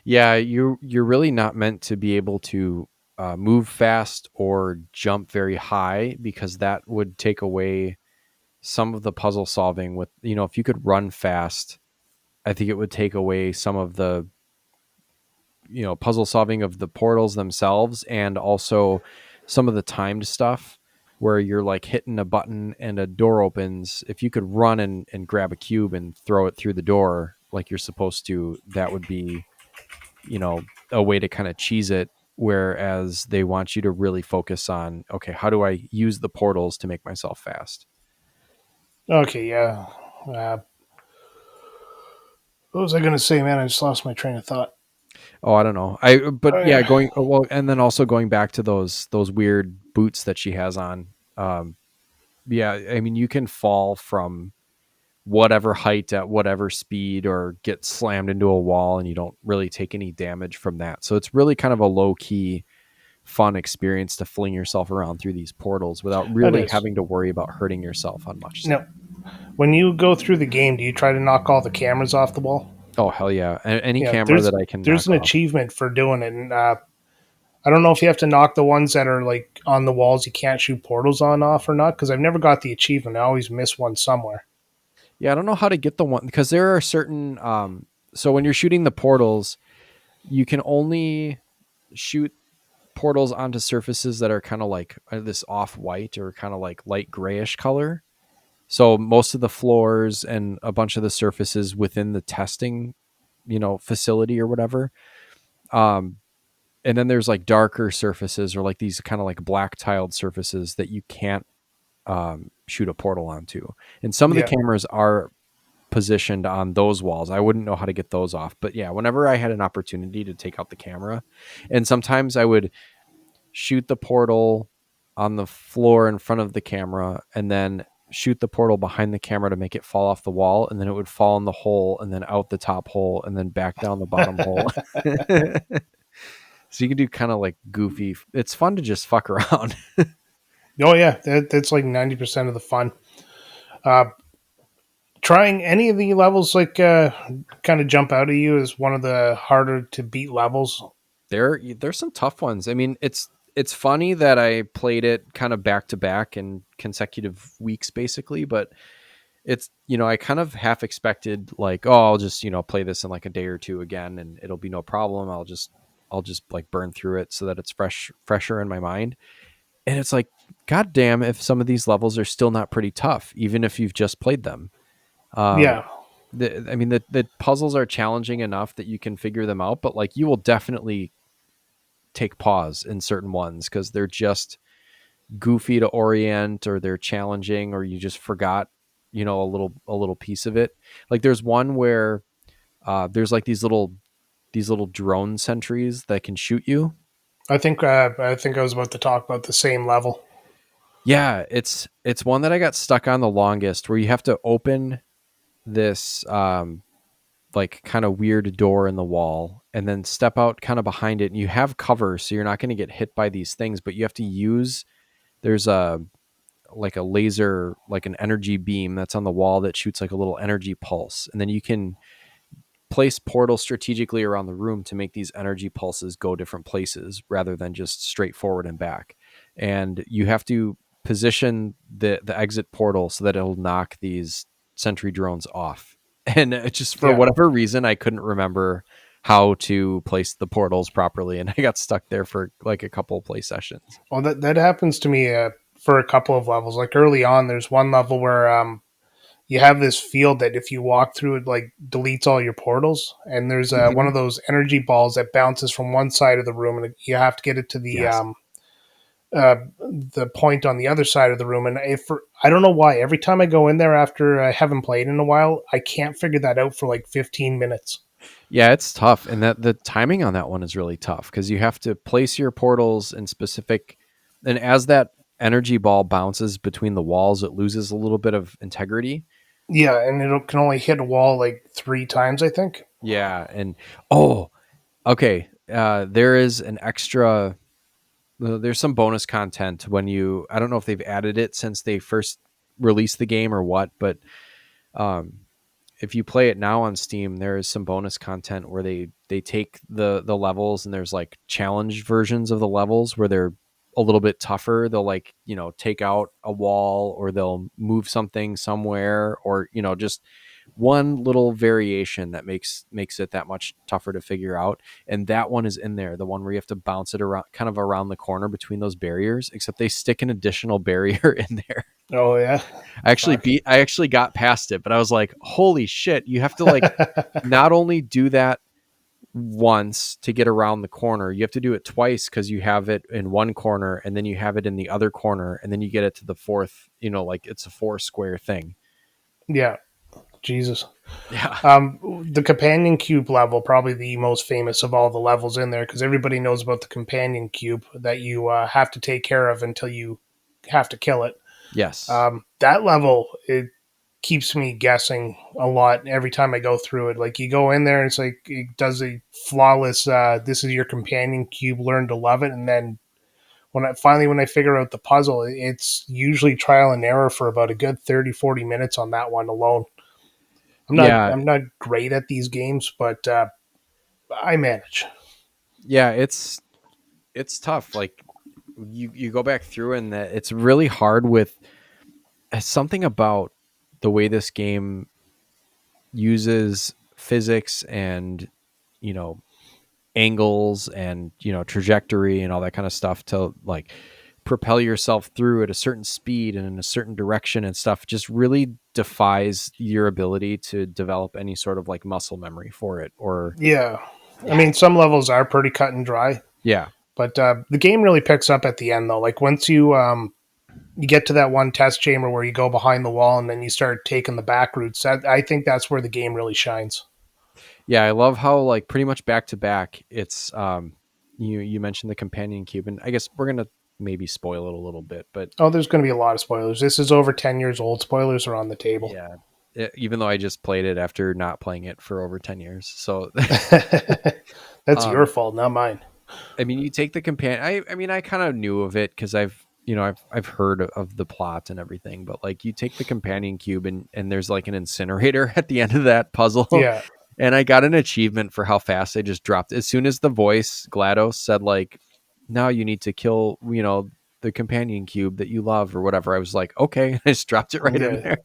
Yeah, you're really not meant to be able to move fast or jump very high, because that would take away some of the puzzle solving. With, if you could run fast, I think it would take away some of the, puzzle solving of the portals themselves, and also some of the timed stuff where you're like hitting a button and a door opens. If you could run and grab a cube and throw it through the door like you're supposed to, that would be, a way to kind of cheese it. Whereas they want you to really focus on, okay, how do I use the portals to make myself fast? Okay, yeah. Uh, what was I going to say, man? I just lost my train of thought. Oh, I don't know. But Oh, yeah, yeah. well, and then also going back to those weird boots that she has on. Yeah, I mean, you can fall from whatever height at whatever speed, or get slammed into a wall, and you don't really take any damage from that. So it's really kind of a low key, fun experience to fling yourself around through these portals without That really is. having to worry about hurting yourself on much stuff. No. When you go through the game, do you try to knock all the cameras off the wall? Oh hell yeah! Any Yeah, camera that I can there's knock an off. achievement for doing it, and I don't know if you have to knock the ones that are like on the walls you can't shoot portals on off or not, because I've never got the achievement. I always miss one somewhere. Yeah, I don't know how to get the one, because there are certain. So when you're shooting the portals, you can only shoot portals onto surfaces that are kind of like this off white or kind of like light grayish color. So most of the floors and a bunch of the surfaces within the testing, facility or whatever. Um, and then there's like darker surfaces, or like these kind of like black tiled surfaces that you can't shoot a portal onto. And some of the Yeah. cameras are positioned on those walls. I wouldn't know how to get those off. But yeah, whenever I had an opportunity to take out the camera, and sometimes I would shoot the portal on the floor in front of the camera, and then shoot the portal behind the camera to make it fall off the wall, and then it would fall in the hole, and then out the top hole, and then back down the bottom hole. So you can do kind of like goofy. It's fun to just fuck around. Oh yeah, that's like 90% of the fun. Uh, Trying any of the levels like kind of jump out at you as one of the harder to beat levels. There's some tough ones. I mean, it's funny that I played it kind of back to back in consecutive weeks, basically, but it's, I kind of half expected like, oh, I'll just, play this in like a day or two again and it'll be no problem. I'll just like burn through it so that it's fresher in my mind. And it's like, God damn, if some of these levels are still not pretty tough, even if you've just played them. Um, Yeah. the puzzles are challenging enough that you can figure them out, but like you will definitely take pause in certain ones because they're just goofy to orient, or they're challenging, or you just forgot, a little piece of it. Like there's one where there's like these little drone sentries that can shoot you. I think I was about to talk about the same level. Yeah, it's one that I got stuck on the longest, where you have to open this like kind of weird door in the wall and then step out kind of behind it, and you have cover so you're not going to get hit by these things, but you have to use, there's a like a laser, like an energy beam that's on the wall that shoots like a little energy pulse, and then you can place portals strategically around the room to make these energy pulses go different places rather than just straight forward and back. And you have to position the exit portal so that it'll knock these sentry drones off. And just for Yeah. whatever reason, I couldn't remember how to place the portals properly, and I got stuck there for like a couple of play sessions. Well, that happens to me for a couple of levels. Like early on, there's one level where you have this field that if you walk through it, like deletes all your portals, and there's one Mhm. of those energy balls that bounces from one side of the room, and you have to get it to Yes. the point on the other side of the room. And if I don't know why, every time I go in there after I haven't played in a while, I can't figure that out for like 15 minutes. Yeah, it's tough, and that the timing on that one is really tough because you have to place your portals in specific, and as that energy ball bounces between the walls, it loses a little bit of integrity. Yeah, and it can only hit a wall like 3 times, I think. Yeah, and oh, okay, there is an extra. There's some bonus content when you. I don't know if they've added it since they first released the game or what, but um, if you play it now on Steam, there is some bonus content where they take the levels, and there's like challenge versions of the levels where they're a little bit tougher. They'll like, take out a wall, or they'll move something somewhere, or just one little variation that makes it that much tougher to figure out. And that one is in there, the one where you have to bounce it around, kind of around the corner between those barriers, except they stick an additional barrier in there. Oh yeah. Fuck. I actually got past it, but I was like, holy shit, you have to like not only do that once to get around the corner, you have to do it twice because you have it in one corner and then you have it in the other corner, and then you get it to the fourth, like it's a four square thing. Yeah. Jesus. Yeah. The companion cube level, probably the most famous of all the levels in there, because everybody knows about the companion cube that you have to take care of until you have to kill it. Yes. That level, it keeps me guessing a lot every time I go through it. Like you go in there, and it's like it does a flawless. This is your companion cube. Learn to love it, and then when I figure out the puzzle, it's usually trial and error for about a good 30, 40 minutes on that one alone. Yeah. I'm not great at these games, but I manage. Yeah. It's tough. Like you go back through, and that it's really hard with something about the way this game uses physics and, you know, angles and, trajectory and all that kind of stuff to like propel yourself through at a certain speed and in a certain direction and stuff, just really defies your ability to develop any sort of like muscle memory for it. Or Yeah. I mean, some levels are pretty cut and dry, yeah. but the game really picks up at the end, though. Like once you get to that one test chamber where you go behind the wall and then you start taking the back routes, I think that's where the game really shines. Yeah, I love how like pretty much back to back it's you mentioned the companion cube, and I guess we're going to maybe spoil it a little bit, but Oh, there's going to be a lot of spoilers. This is over 10 years old. Spoilers are on the table. yeah, even though I just played it after not playing it for over 10 years. So That's your um fault, not mine. I mean, you take the companion. I mean, I kind of knew of it because I've heard of the plot and everything. But like, you take the companion cube, and there's like an incinerator at the end of that puzzle, Yeah. and I got an achievement for how fast I just dropped. As soon as the voice GLaDOS said like, now you need to kill, the companion cube that you love or whatever. I was like, okay, I just dropped it right in Yeah, there.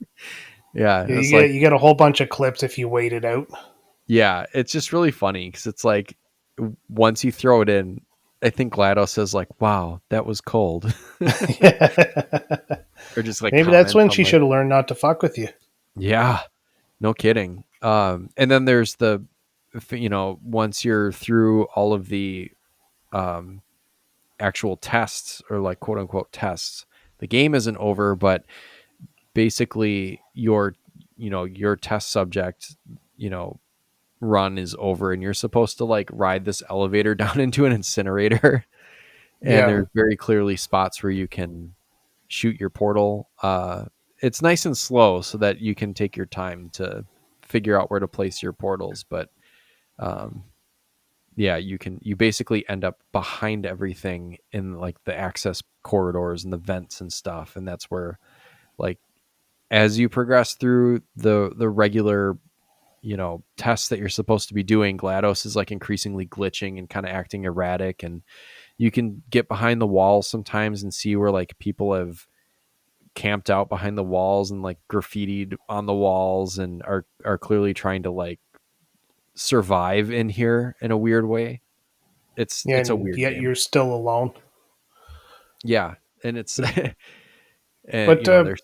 Yeah, yeah, it's like, you get a whole bunch of clips if you wait it out. yeah, it's just really funny because it's like once you throw it in, I think GLaDOS says like, "Wow, that was cold," or just like Maybe that's comments when on she like, should have learned not to fuck with you. "Yeah, no kidding." And then there's once you're through all of the um, actual tests or like quote unquote tests, the game isn't over, but basically your test subject, you know, run is over, and you're supposed to like ride this elevator down into an incinerator. And Yeah, there's very clearly spots where you can shoot your portal. It's nice and slow so that you can take your time to figure out where to place your portals, but um, yeah, you basically end up behind everything in like the access corridors and the vents and stuff, and that's where like as you progress through the regular tests that you're supposed to be doing, GLaDOS is like increasingly glitching and kind of acting erratic, and you can get behind the walls sometimes and see where like people have camped out behind the walls and like graffitied on the walls and are clearly trying to like survive in here in a weird way. yeah, It's a and weird yet game. you're still alone. Yeah, and it's and But there's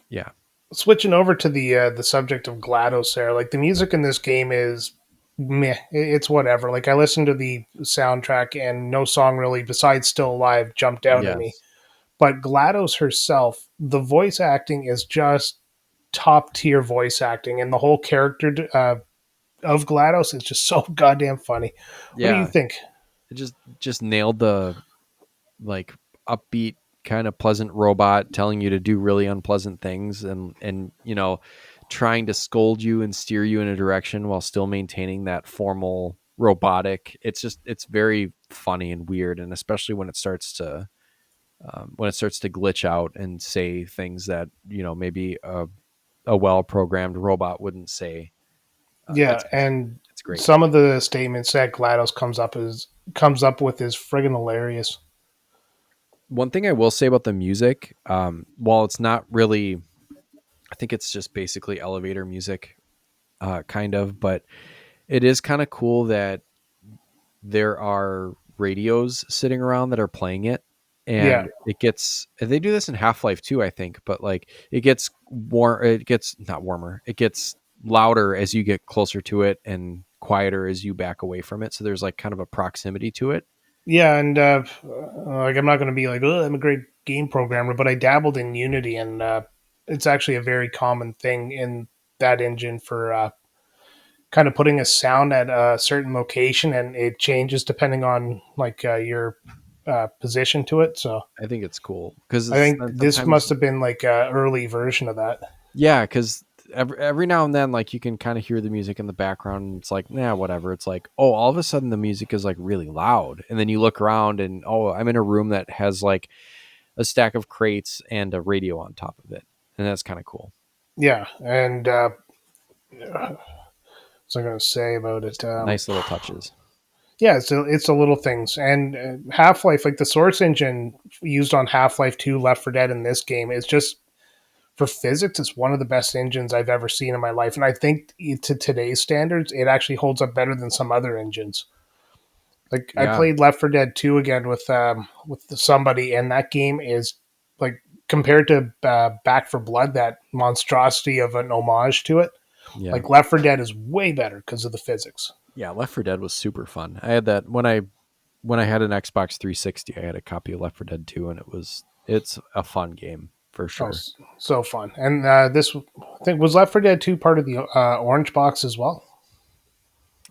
yeah. switching over to the subject of GLaDOS there, like the music in this game is meh. It's whatever. Like I listened to the soundtrack and no song really besides Still Alive jumped out at me. Yes. But GLaDOS herself, the voice acting is just top tier voice acting, and the whole character of GLaDOS is just so goddamn funny. What do you Yeah. think? It just nailed the like upbeat kind of pleasant robot telling you to do really unpleasant things and trying to scold you and steer you in a direction while still maintaining that formal robotic. It's very funny and weird, and especially when it starts to glitch out and say things that maybe a well programmed robot wouldn't say. Yeah, It's and it's great. some of the statements that GLaDOS comes up with is friggin' hilarious. One thing I will say about the music, while it's not really, I think it's just basically elevator music, kind of, but it is kind of cool that there are radios sitting around that are playing it. Yeah, And they do this in Half-Life too, I think, but like it gets not warmer, it gets louder as you get closer to it and quieter as you back away from it. So there's like kind of a proximity to it. yeah, and like I'm not going to be like, oh, I'm a great game programmer, but I dabbled in Unity, and it's actually a very common thing in that engine for kind of putting a sound at a certain location, and it changes depending on like your position to it. So I think it's cool I because think this sometimes, must have been like a early version of that. yeah, because every now and then, like you can kind of hear the music in the background. And it's like, nah, whatever. It's like, oh, all of a sudden the music is like really loud, and then you look around and oh, I'm in a room that has like a stack of crates and a radio on top of it, and that's kind of cool. Yeah, and what's I going to say about it? Nice little touches. Yeah, it's the little things. And Half Life, like the Source engine used on Half Life 2, Left 4 Dead in this game, is just for physics, it's one of the best engines I've ever seen in my life. And I think to today's standards, it actually holds up better than some other engines. Like I Yeah, played Left 4 Dead 2 again with somebody, and that game is like compared to Back for Blood, that monstrosity of an homage to it. yeah, Like Left 4 Dead is way better because of the physics. yeah. Left 4 Dead was super fun. I had that when I had an Xbox 360. I had a copy of Left 4 Dead 2, and it's a fun game for Oh, sure. so fun! And this, I think, was Left 4 Dead 2 part of the Orange Box as well.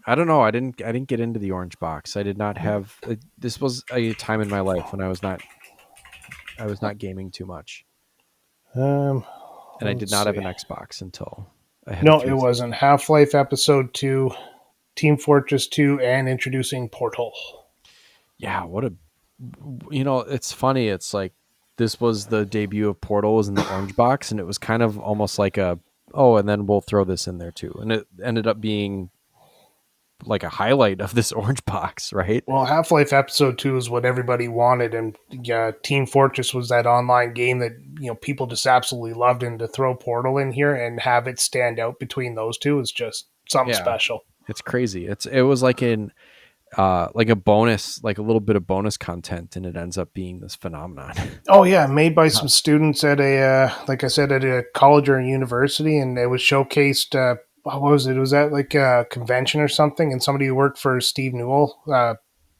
I don't know. I didn't get into the orange box. I did not have. This was a time in my life when I was not gaming too much, Um, and I did let's not have see. an Xbox until I had a No, it 360. wasn't. Half Life Episode 2, Team Fortress 2, and introducing Portal. Yeah, what a it's funny. It's like this was the debut of Portal was in the orange box, and it was kind of almost like a, oh, and then we'll throw this in there too, and it ended up being like a highlight of this orange box, right? Well, Half-Life Episode 2 is what everybody wanted, and Team Fortress was that online game that people just absolutely loved, and to throw Portal in here and have it stand out between those two is just something Yeah, special. it's crazy. It was like in like a bonus, like a little bit of bonus content, and it ends up being this phenomenon. Oh yeah, made by some students at like I said, at a college or a university, and it was showcased. What was it? It was at like a convention or something, and somebody who worked for Steve Newell,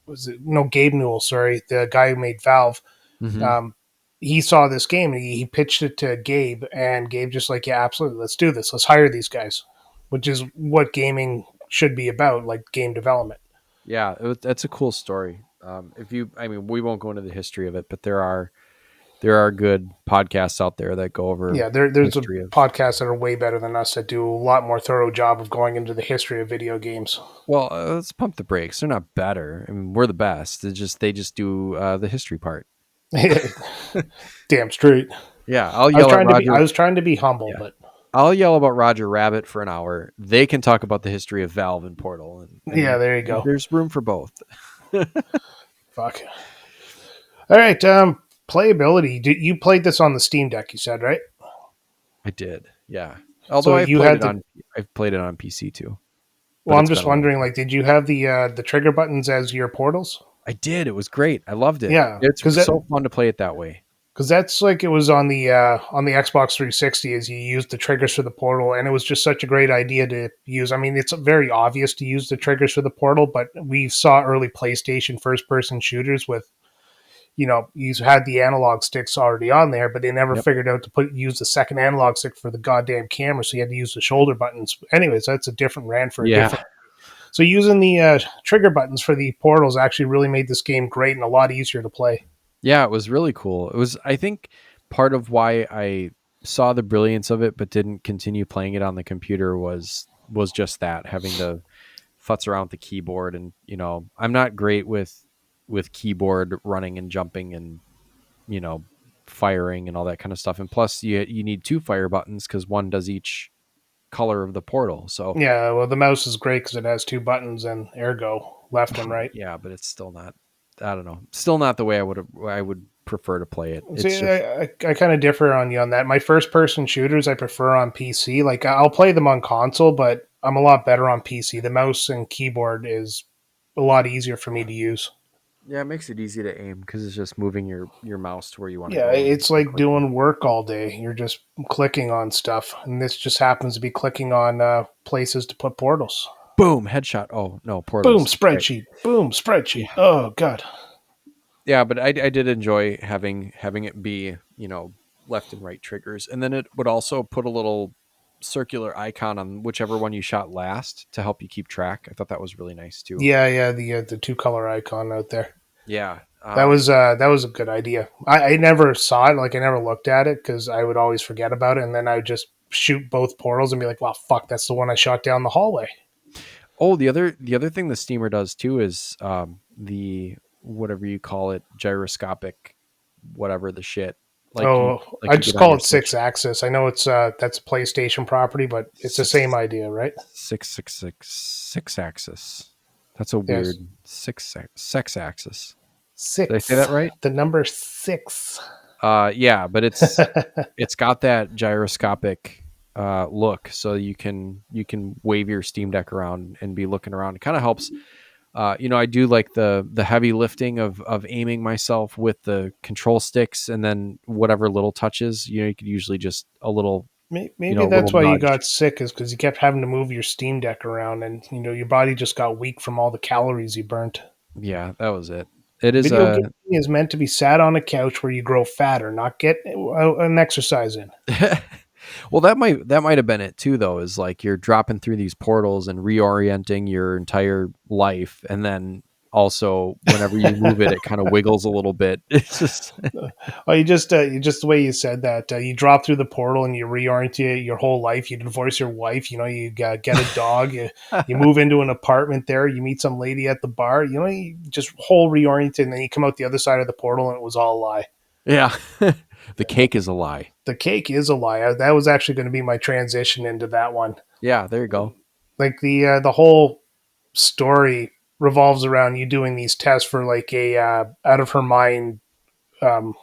was it no Gabe Newell? Sorry, the guy who made Valve. Mhm. Um, he saw this game and he pitched it to Gabe, and Gabe just like, yeah, absolutely, let's do this. Let's hire these guys, which is what gaming should be about, like game development. Yeah, that's a cool story. If you, I mean, we won't go into the history of it, but there are good podcasts out there that go over Yeah, the there's a history of. podcasts that are way better than us that do a lot more thorough job of going into the history of video games. Well, let's pump the brakes. They're not better. I mean, we're the best. They just do the history part. Damn straight. Yeah, I'll I was yell at trying to be Roger. I was trying to be humble, Yeah. but I'll yell about Roger Rabbit for an hour. They can talk about the history of Valve and Portal, and yeah, there you go. there's room for both. Fuck. All right, playability. You played this on the Steam Deck, you said, right? I did, yeah. Although I've played it on PC too. Well, But I'm it's just been a long wondering, time. like, did you have the trigger buttons as your portals? I did. It was great. I loved it. Yeah, It's 'cause so fun to play it that way. because that's like it was on the Xbox 360, as you used the triggers for the portal, and it was just such a great idea to use. I mean, it's very obvious to use the triggers for the portal, but we saw early PlayStation first-person shooters with, you had the analog sticks already on there, but they never Yep. figured out to use the second analog stick for the goddamn camera, so you had to use the shoulder buttons. Anyways, that's a different rant for a Yeah. different. So using the trigger buttons for the portals actually really made this game great and a lot easier to play. Yeah, it was really cool. It was, I think, part of why I saw the brilliance of it, but didn't continue playing it on the computer was just that, having to futz around with the keyboard, and I'm not great with keyboard running and jumping and you know firing and all that kind of stuff. And plus, you need two fire buttons because one does each color of the portal. So Yeah, well, the mouse is great because it has two buttons and ergo left and right. yeah, but it's still not. I don't know. Still not the way I would prefer to play it. It's See, just I kind of differ on you on that. My first person shooters I prefer on PC. Like I'll play them on console, but I'm a lot better on PC. The mouse and keyboard is a lot easier for me to use. yeah, it makes it easy to aim because it's just moving your mouse to where you want to Yeah, go. it's like doing work all day. You're just clicking on stuff, and this just happens to be clicking on places to put portals. Boom, headshot. Oh no, portals. Boom, spreadsheet. Boom, spreadsheet. Yeah. Oh god. Yeah, but I did enjoy having it be left and right triggers, and then it would also put a little circular icon on whichever one you shot last to help you keep track. I thought that was really nice too. Yeah, the two color icon out there. Yeah, That was a good idea. I never saw it, like I never looked at it because I would always forget about it, and then I would just shoot both portals and be like, "Well, fuck, that's the one I shot down the hallway." Oh, the other thing the steamer does too is the whatever you call it, gyroscopic, whatever the shit. Like I you just get on call your it six axis. I know it's that's a PlayStation property, but it's the same idea, right? 666 axis. That's a Yes. weird sex axis. Six. Did I say that right? The number 6. Yeah, but it's got that gyroscopic look, so you can wave your Steam Deck around and be looking around. It kind of helps. I do like the heavy lifting of aiming myself with the control sticks, and then whatever little touches, you could usually just a little. Maybe a that's little why you nudge. got sick, is because you kept having to move your Steam Deck around, and your body just got weak from all the calories you burnt. Yeah, that was it. It is Video gaming is meant to be sat on a couch where you grow fatter, not get an exercise in. well, that might have been it too, though, is like you're dropping through these portals and reorienting your entire life, and then also whenever you move it kind of wiggles a little bit. It's just Oh, you just the way you said that, you drop through the portal and you reorient your whole life. You divorce your wife, you get a dog, you move into an apartment there, you meet some lady at the bar, you just whole reoriented, and then you come out the other side of the portal and it was all a lie. yeah. The cake is a lie. The cake is a lie. That was actually going to be my transition into that one. Yeah, there you go. Like the whole story revolves around you doing these tests for like a out of her mind um,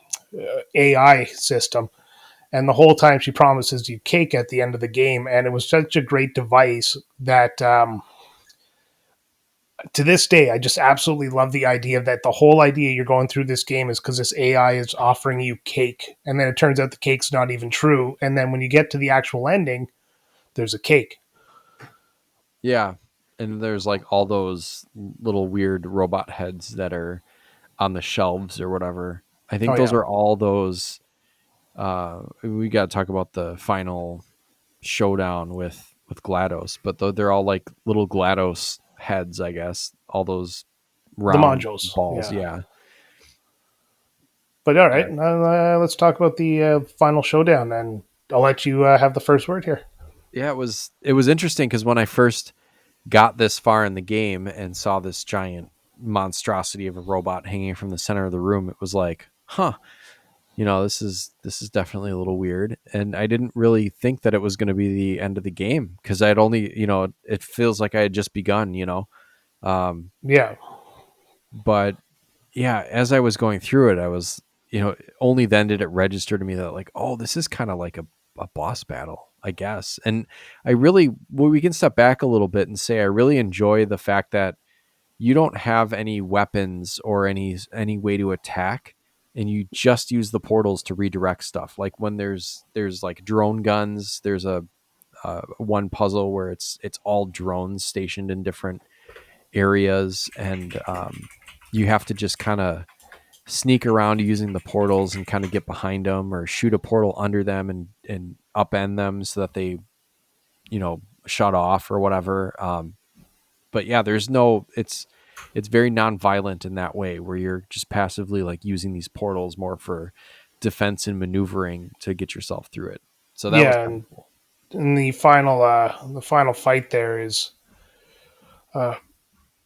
AI system. And the whole time she promises you cake at the end of the game. And it was such a great device that to this day, I just absolutely love the idea that the whole idea you're going through this game is because this AI is offering you cake. And then it turns out the cake's not even true. And then when you get to the actual ending, there's a cake. Yeah. And there's like all those little weird robot heads that are on the shelves or whatever. I think Oh, those yeah. are all those. We got to talk about the final showdown with GLaDOS, but they're all like little GLaDOS heads, I guess. All those The round modules. balls. Yeah. Yeah. But all right, Yeah. let's talk about the final showdown. And I'll let you have the first word here. Yeah. It was interesting because when I first got this far in the game and saw this giant monstrosity of a robot hanging from the center of the room, it was like, huh, this is definitely a little weird. And I didn't really think that it was going to be the end of the game because I had only, it feels like I had just begun, um, Yeah. but yeah, as I was going through it, I was, only then did it register to me that like, oh, this is kind of like a boss battle, I guess. And we can step back a little bit and say I really enjoy the fact that you don't have any weapons or any way to attack, and you just use the portals to redirect stuff. Like when there's like drone guns, there's a one puzzle where it's all drones stationed in different areas, and you have to just kind of sneak around using the portals and kind of get behind them or shoot a portal under them and upend them so that they shut off or whatever. But yeah, it's very non-violent in that way where you're just passively like using these portals more for defense and maneuvering to get yourself through it. So that was Yeah. kind of And cool. in the final fight there is uh,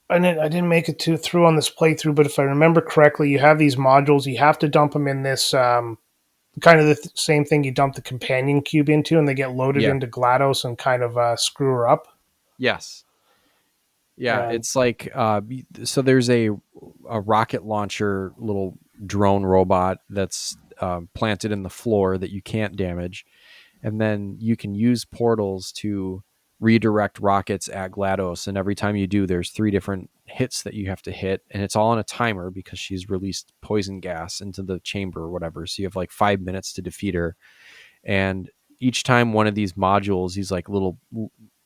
I didn't make it through on this playthrough, but if I remember correctly, you have these modules. You have to dump them in this kind of the same thing you dump the companion cube into, and they get loaded Yeah. into GLaDOS and kind of screw her up. Yes. Yeah, And it's like so there's a rocket launcher little drone robot that's planted in the floor that you can't damage, and then you can use portals to redirect rockets at GLaDOS. And every time you do, there's 3 different hits that you have to hit, and it's all on a timer because she's released poison gas into the chamber or whatever. So you have like 5 minutes to defeat her, and each time one of these modules, these like little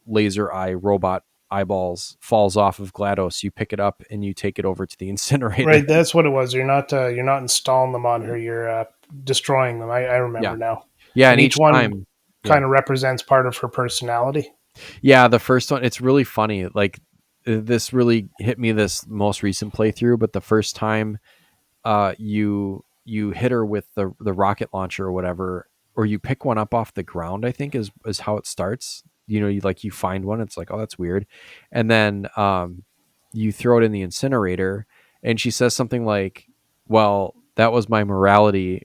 laser eye robot eyeballs falls off of GLaDOS, you pick it up and you take it over to the incinerator. right, that's what it was. You're not installing them on her. You're destroying them. I Yeah. remember now. Yeah. And And each each one time, yeah. kind of represents part of her personality. Yeah. The first one, it's really funny. Like this really hit me this most recent playthrough, but the first time you hit her with the rocket launcher or whatever, or you pick one up off the ground, I think is how it starts. You find one, it's like, oh, that's weird. And then you throw it in the incinerator, and she says something like, well, that was my morality.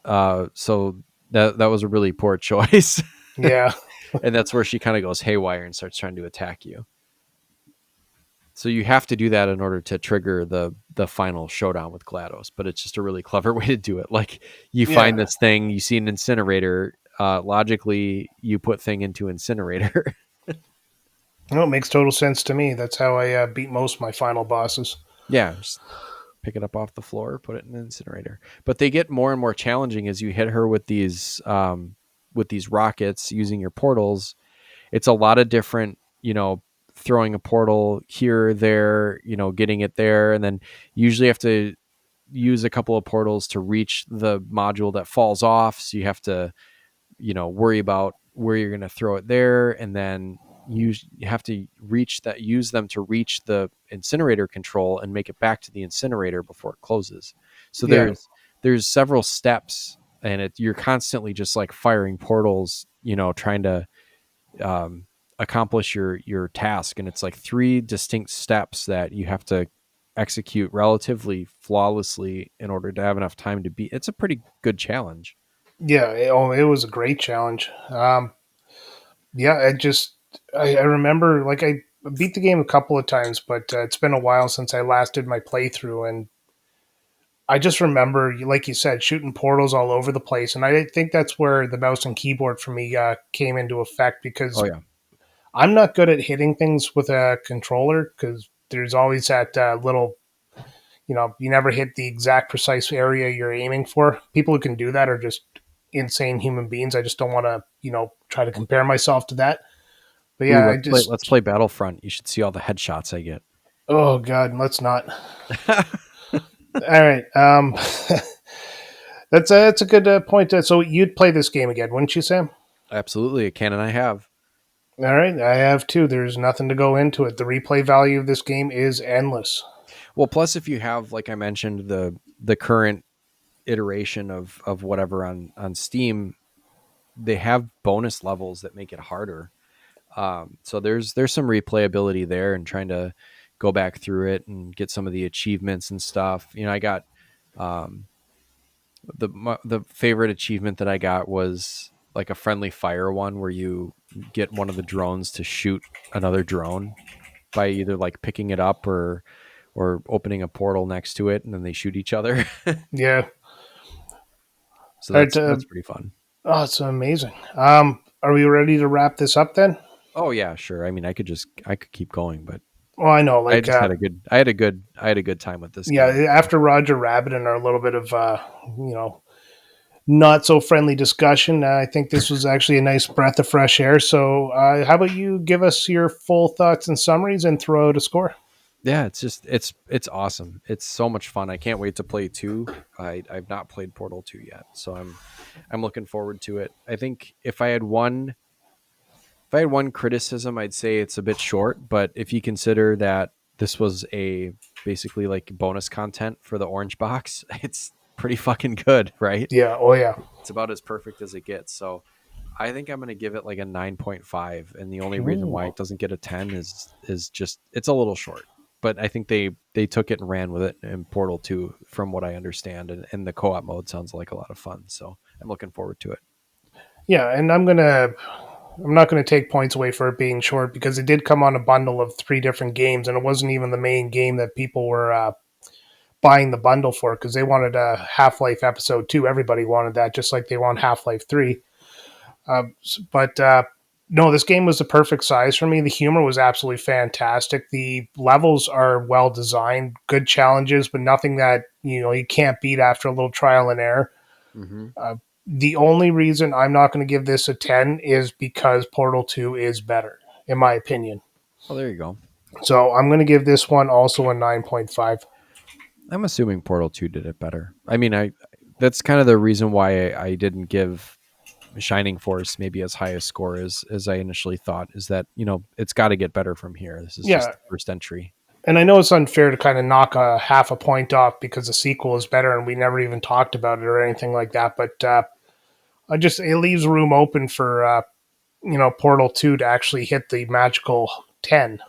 So that was a really poor choice. Yeah. And that's where she kind of goes haywire and starts trying to attack you. So you have to do that in order to trigger the final showdown with GLaDOS, but it's just a really clever way to do it. Like you find Yeah. this thing, you see an incinerator, logically you put thing into incinerator. No, it makes total sense to me. That's how I beat most of my final bosses. Yeah, just pick it up off the floor, put it in an incinerator. But they get more and more challenging as you hit her with these rockets using your portals. It's a lot of different, throwing a portal here, there, getting it there, and then you usually have to use a couple of portals to reach the module that falls off. So you have to, worry about where you're going to throw it there, and then you have to use them to reach the incinerator control and make it back to the incinerator before it closes. So Yeah. there's several steps, and you're constantly just like firing portals, trying to accomplish your task. And it's like 3 distinct steps that you have to execute relatively flawlessly in order to have enough time to beat. It's a pretty good challenge. Yeah. It was a great challenge. Yeah. I remember, like, beat the game a couple of times, but it's been a while since I last did my playthrough, and I just remember, like you said, shooting portals all over the place, and I think that's where the mouse and keyboard for me came into effect Oh because yeah. I'm not good at hitting things with a controller because there's always that little, you never hit the exact precise area you're aiming for. People who can do that are just insane human beings. I just don't want to, try to compare myself to that. But Ooh, yeah, I let's just, play Battlefront. You should see all the headshots I get. oh God, let's not. All right. That's a good point. So you'd play this game again, wouldn't you, Sam? Absolutely, can and I have. All right, I have too. There's nothing to go into it. The replay value of this game is endless. Well, plus if you have, like I mentioned, the current iteration of whatever on Steam, they have bonus levels that make it harder. So there's some replayability there, and trying to go back through it and get some of the achievements and stuff. I got um, the favorite achievement that I got was like a friendly fire one where you get one of the drones to shoot another drone by either like picking it up or opening a portal next to it, and then they shoot each other. Yeah. So All right. that's pretty fun. Oh, it's amazing. Are we ready to wrap this up then? Oh yeah, sure. I mean, I could keep going, but Well, I know, I like, just I had a good time with this yeah. game. After Roger Rabbit and our little bit of, you know, not so friendly discussion, I think this was actually a nice breath of fresh air. So, how about you give us your full thoughts and summaries and throw out a score? Yeah, it's awesome. It's so much fun. I can't wait to play 2. I've not played Portal 2 yet, so I'm looking forward to it. I think if I had one criticism, I'd say it's a bit short, but if you consider that this was a basically like bonus content for the orange box, it's pretty fucking good, right? Yeah. Oh, yeah. It's about as perfect as it gets. So I think I'm going to give it like a 9.5, and the only reason why Ooh. it doesn't get a 10 is just it's a little short. But I think they took it and ran with it in Portal 2 from what I understand, and the co-op mode sounds like a lot of fun. So I'm looking forward to it. Yeah. And I'm not going to take points away for it being short because it did come on a bundle of 3 different games, and it wasn't even the main game that people were buying the bundle for because they wanted a Half-Life Episode 2. Everybody wanted that, just like they want Half-Life 3. But no, this game was the perfect size for me. The humor was absolutely fantastic. The levels are well designed, good challenges, but nothing that you can't beat after a little trial and error. Mm-hmm. The only reason I'm not going to give this a 10 is because Portal 2 is better, in my opinion. Oh, there you go. So I'm going to give this one also a 9.5. I'm assuming Portal 2 did it better. I mean, I that's kind of the reason why I didn't give Shining Force maybe as high a score as I initially thought, is that, it's got to get better from here. This is just Yeah, the first entry. and I know it's unfair to kind of knock a half a point off because the sequel is better and we never even talked about it or anything like that. But it leaves room open for Portal 2 to actually hit the magical 10.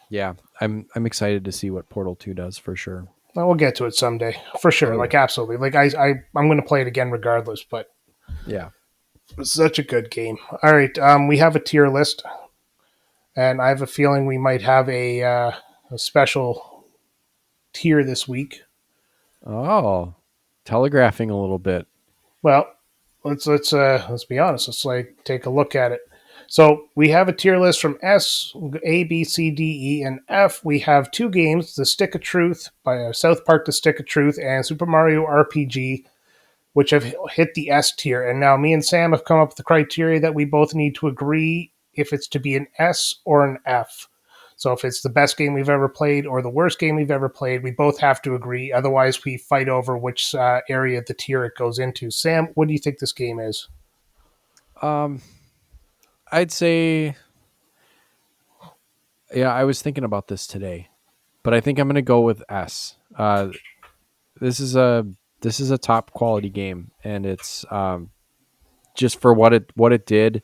Yeah, I'm excited to see what Portal 2 does for sure. Well, we'll get to it someday for sure. Oh, Like yeah. absolutely. Like I'm going to play it again regardless. But Yeah. it's such a good game. All right, we have a tier list, and I have a feeling we might have a special tier this week. Oh, telegraphing a little bit. Well, let's be honest. Let's take a look at it. So we have a tier list from S, A, B, C, D, E, and F. We have 2 games: The Stick of Truth by South Park: The Stick of Truth and Super Mario RPG, which have hit the S tier. And now me and Sam have come up with the criteria that we both need to agree if it's to be an S or an F. So if it's the best game we've ever played or the worst game we've ever played, we both have to agree. Otherwise, we fight over which area of the tier it goes into. Sam, what do you think this game is? Um, I'd say, yeah, I was thinking about this today, but I think I'm going to go with S. This is a this is a top quality game, and it's just for what it did.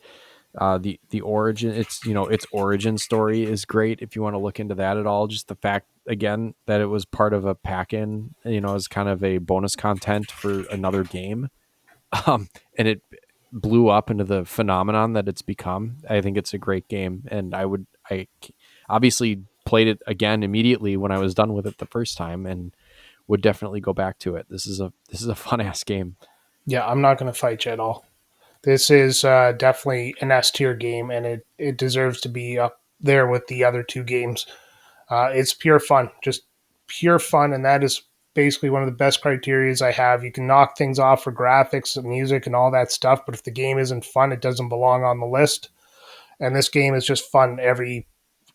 The origin, its origin story is great. If you want to look into that at all, just the fact again that it was part of a pack-in, as kind of a bonus content for another game, and it blew up into the phenomenon that it's become. I think it's a great game, and obviously played it again immediately when I was done with it the first time, and would definitely go back to it. This is a fun ass game. Yeah, I'm not going to fight you at all. This is definitely an S tier game, and it deserves to be up there with the other two games. It's pure fun, just pure fun, and that is basically one of the best criterias I have. You can knock things off for graphics and music and all that stuff, but if the game isn't fun, it doesn't belong on the list. And this game is just fun every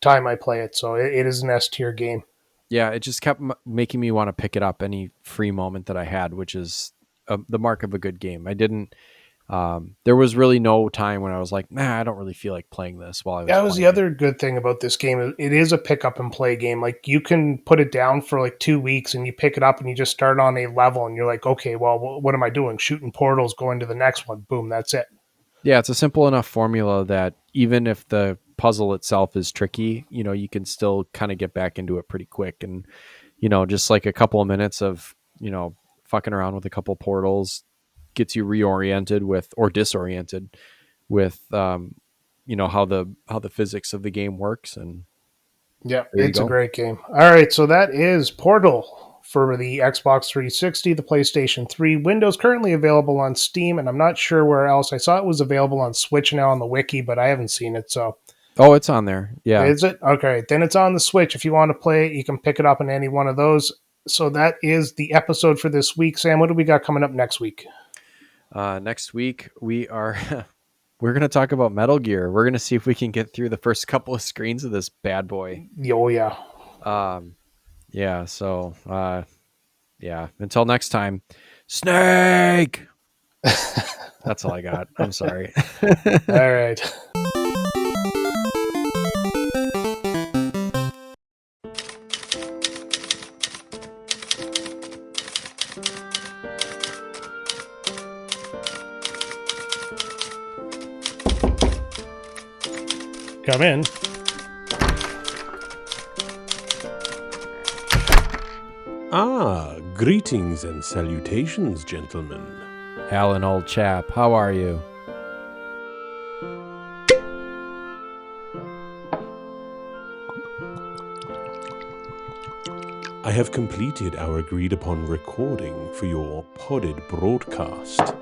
time I play it, so it is an S tier game. Yeah, it just kept making me want to pick it up any free moment that I had, which is the mark of a good game. I didn't. There was really no time when I was like, nah, I don't really feel like playing this while I was That was the playing other good thing about this game. It is a pick up and play game. Like you can put it down for like 2 weeks and you pick it up and you just start on a level and you're like, okay, well, what am I doing? Shooting portals, going to the next one. Boom, that's it. Yeah, it's a simple enough formula that even if the puzzle itself is tricky, you can still kind of get back into it pretty quick. And, just like a couple of minutes of, fucking around with a couple portals gets you reoriented with, or disoriented with, how the physics of the game works. And Yeah, there you it's a go. great game. All right, so that is Portal for the Xbox 360, the PlayStation 3. Windows currently available on Steam, and I'm not sure where else. I saw it was available on Switch now on the wiki, but I haven't seen it, so. Oh, it's on there. Yeah. Is it? Okay, then it's on the Switch. If you want to play it, you can pick it up in any one of those. So that is the episode for this week. Sam, what do we got coming up next week? Next week we are we're gonna talk about Metal Gear. We're gonna see if we can get through the first couple of screens of this bad boy. Oh, yeah. Yeah. So, yeah. Until next time, Snake. That's all I got. I'm sorry. All right. Come in. Ah, greetings and salutations, gentlemen. Alan, old chap, how are you? I have completed our agreed upon recording for your podded broadcast.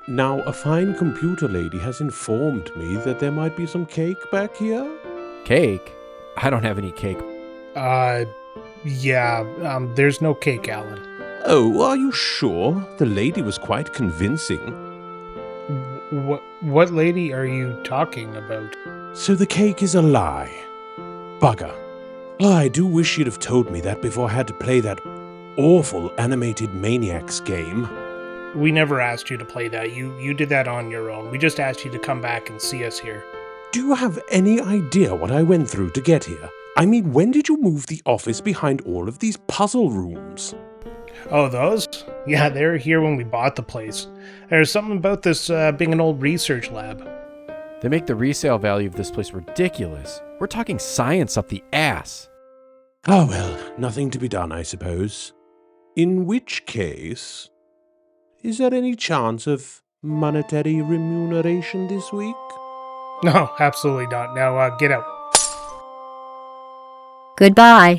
Now, a fine computer lady has informed me that there might be some cake back here. Cake? I don't have any cake. Yeah, there's no cake, Alan. Oh, are you sure? The lady was quite convincing. What lady are you talking about? So the cake is a lie. Bugger. Oh, I do wish you'd have told me that before I had to play that awful animated Maniacs game. We never asked you to play that. You did that on your own. We just asked you to come back and see us here. Do you have any idea what I went through to get here? I mean, when did you move the office behind all of these puzzle rooms? Oh, those? Yeah, they were here when we bought the place. There's something about this being an old research lab. They make the resale value of this place ridiculous. We're talking science up the ass. Oh well, nothing to be done, I suppose. In which case, is there any chance of monetary remuneration this week? No, absolutely not. Now, get out. Goodbye.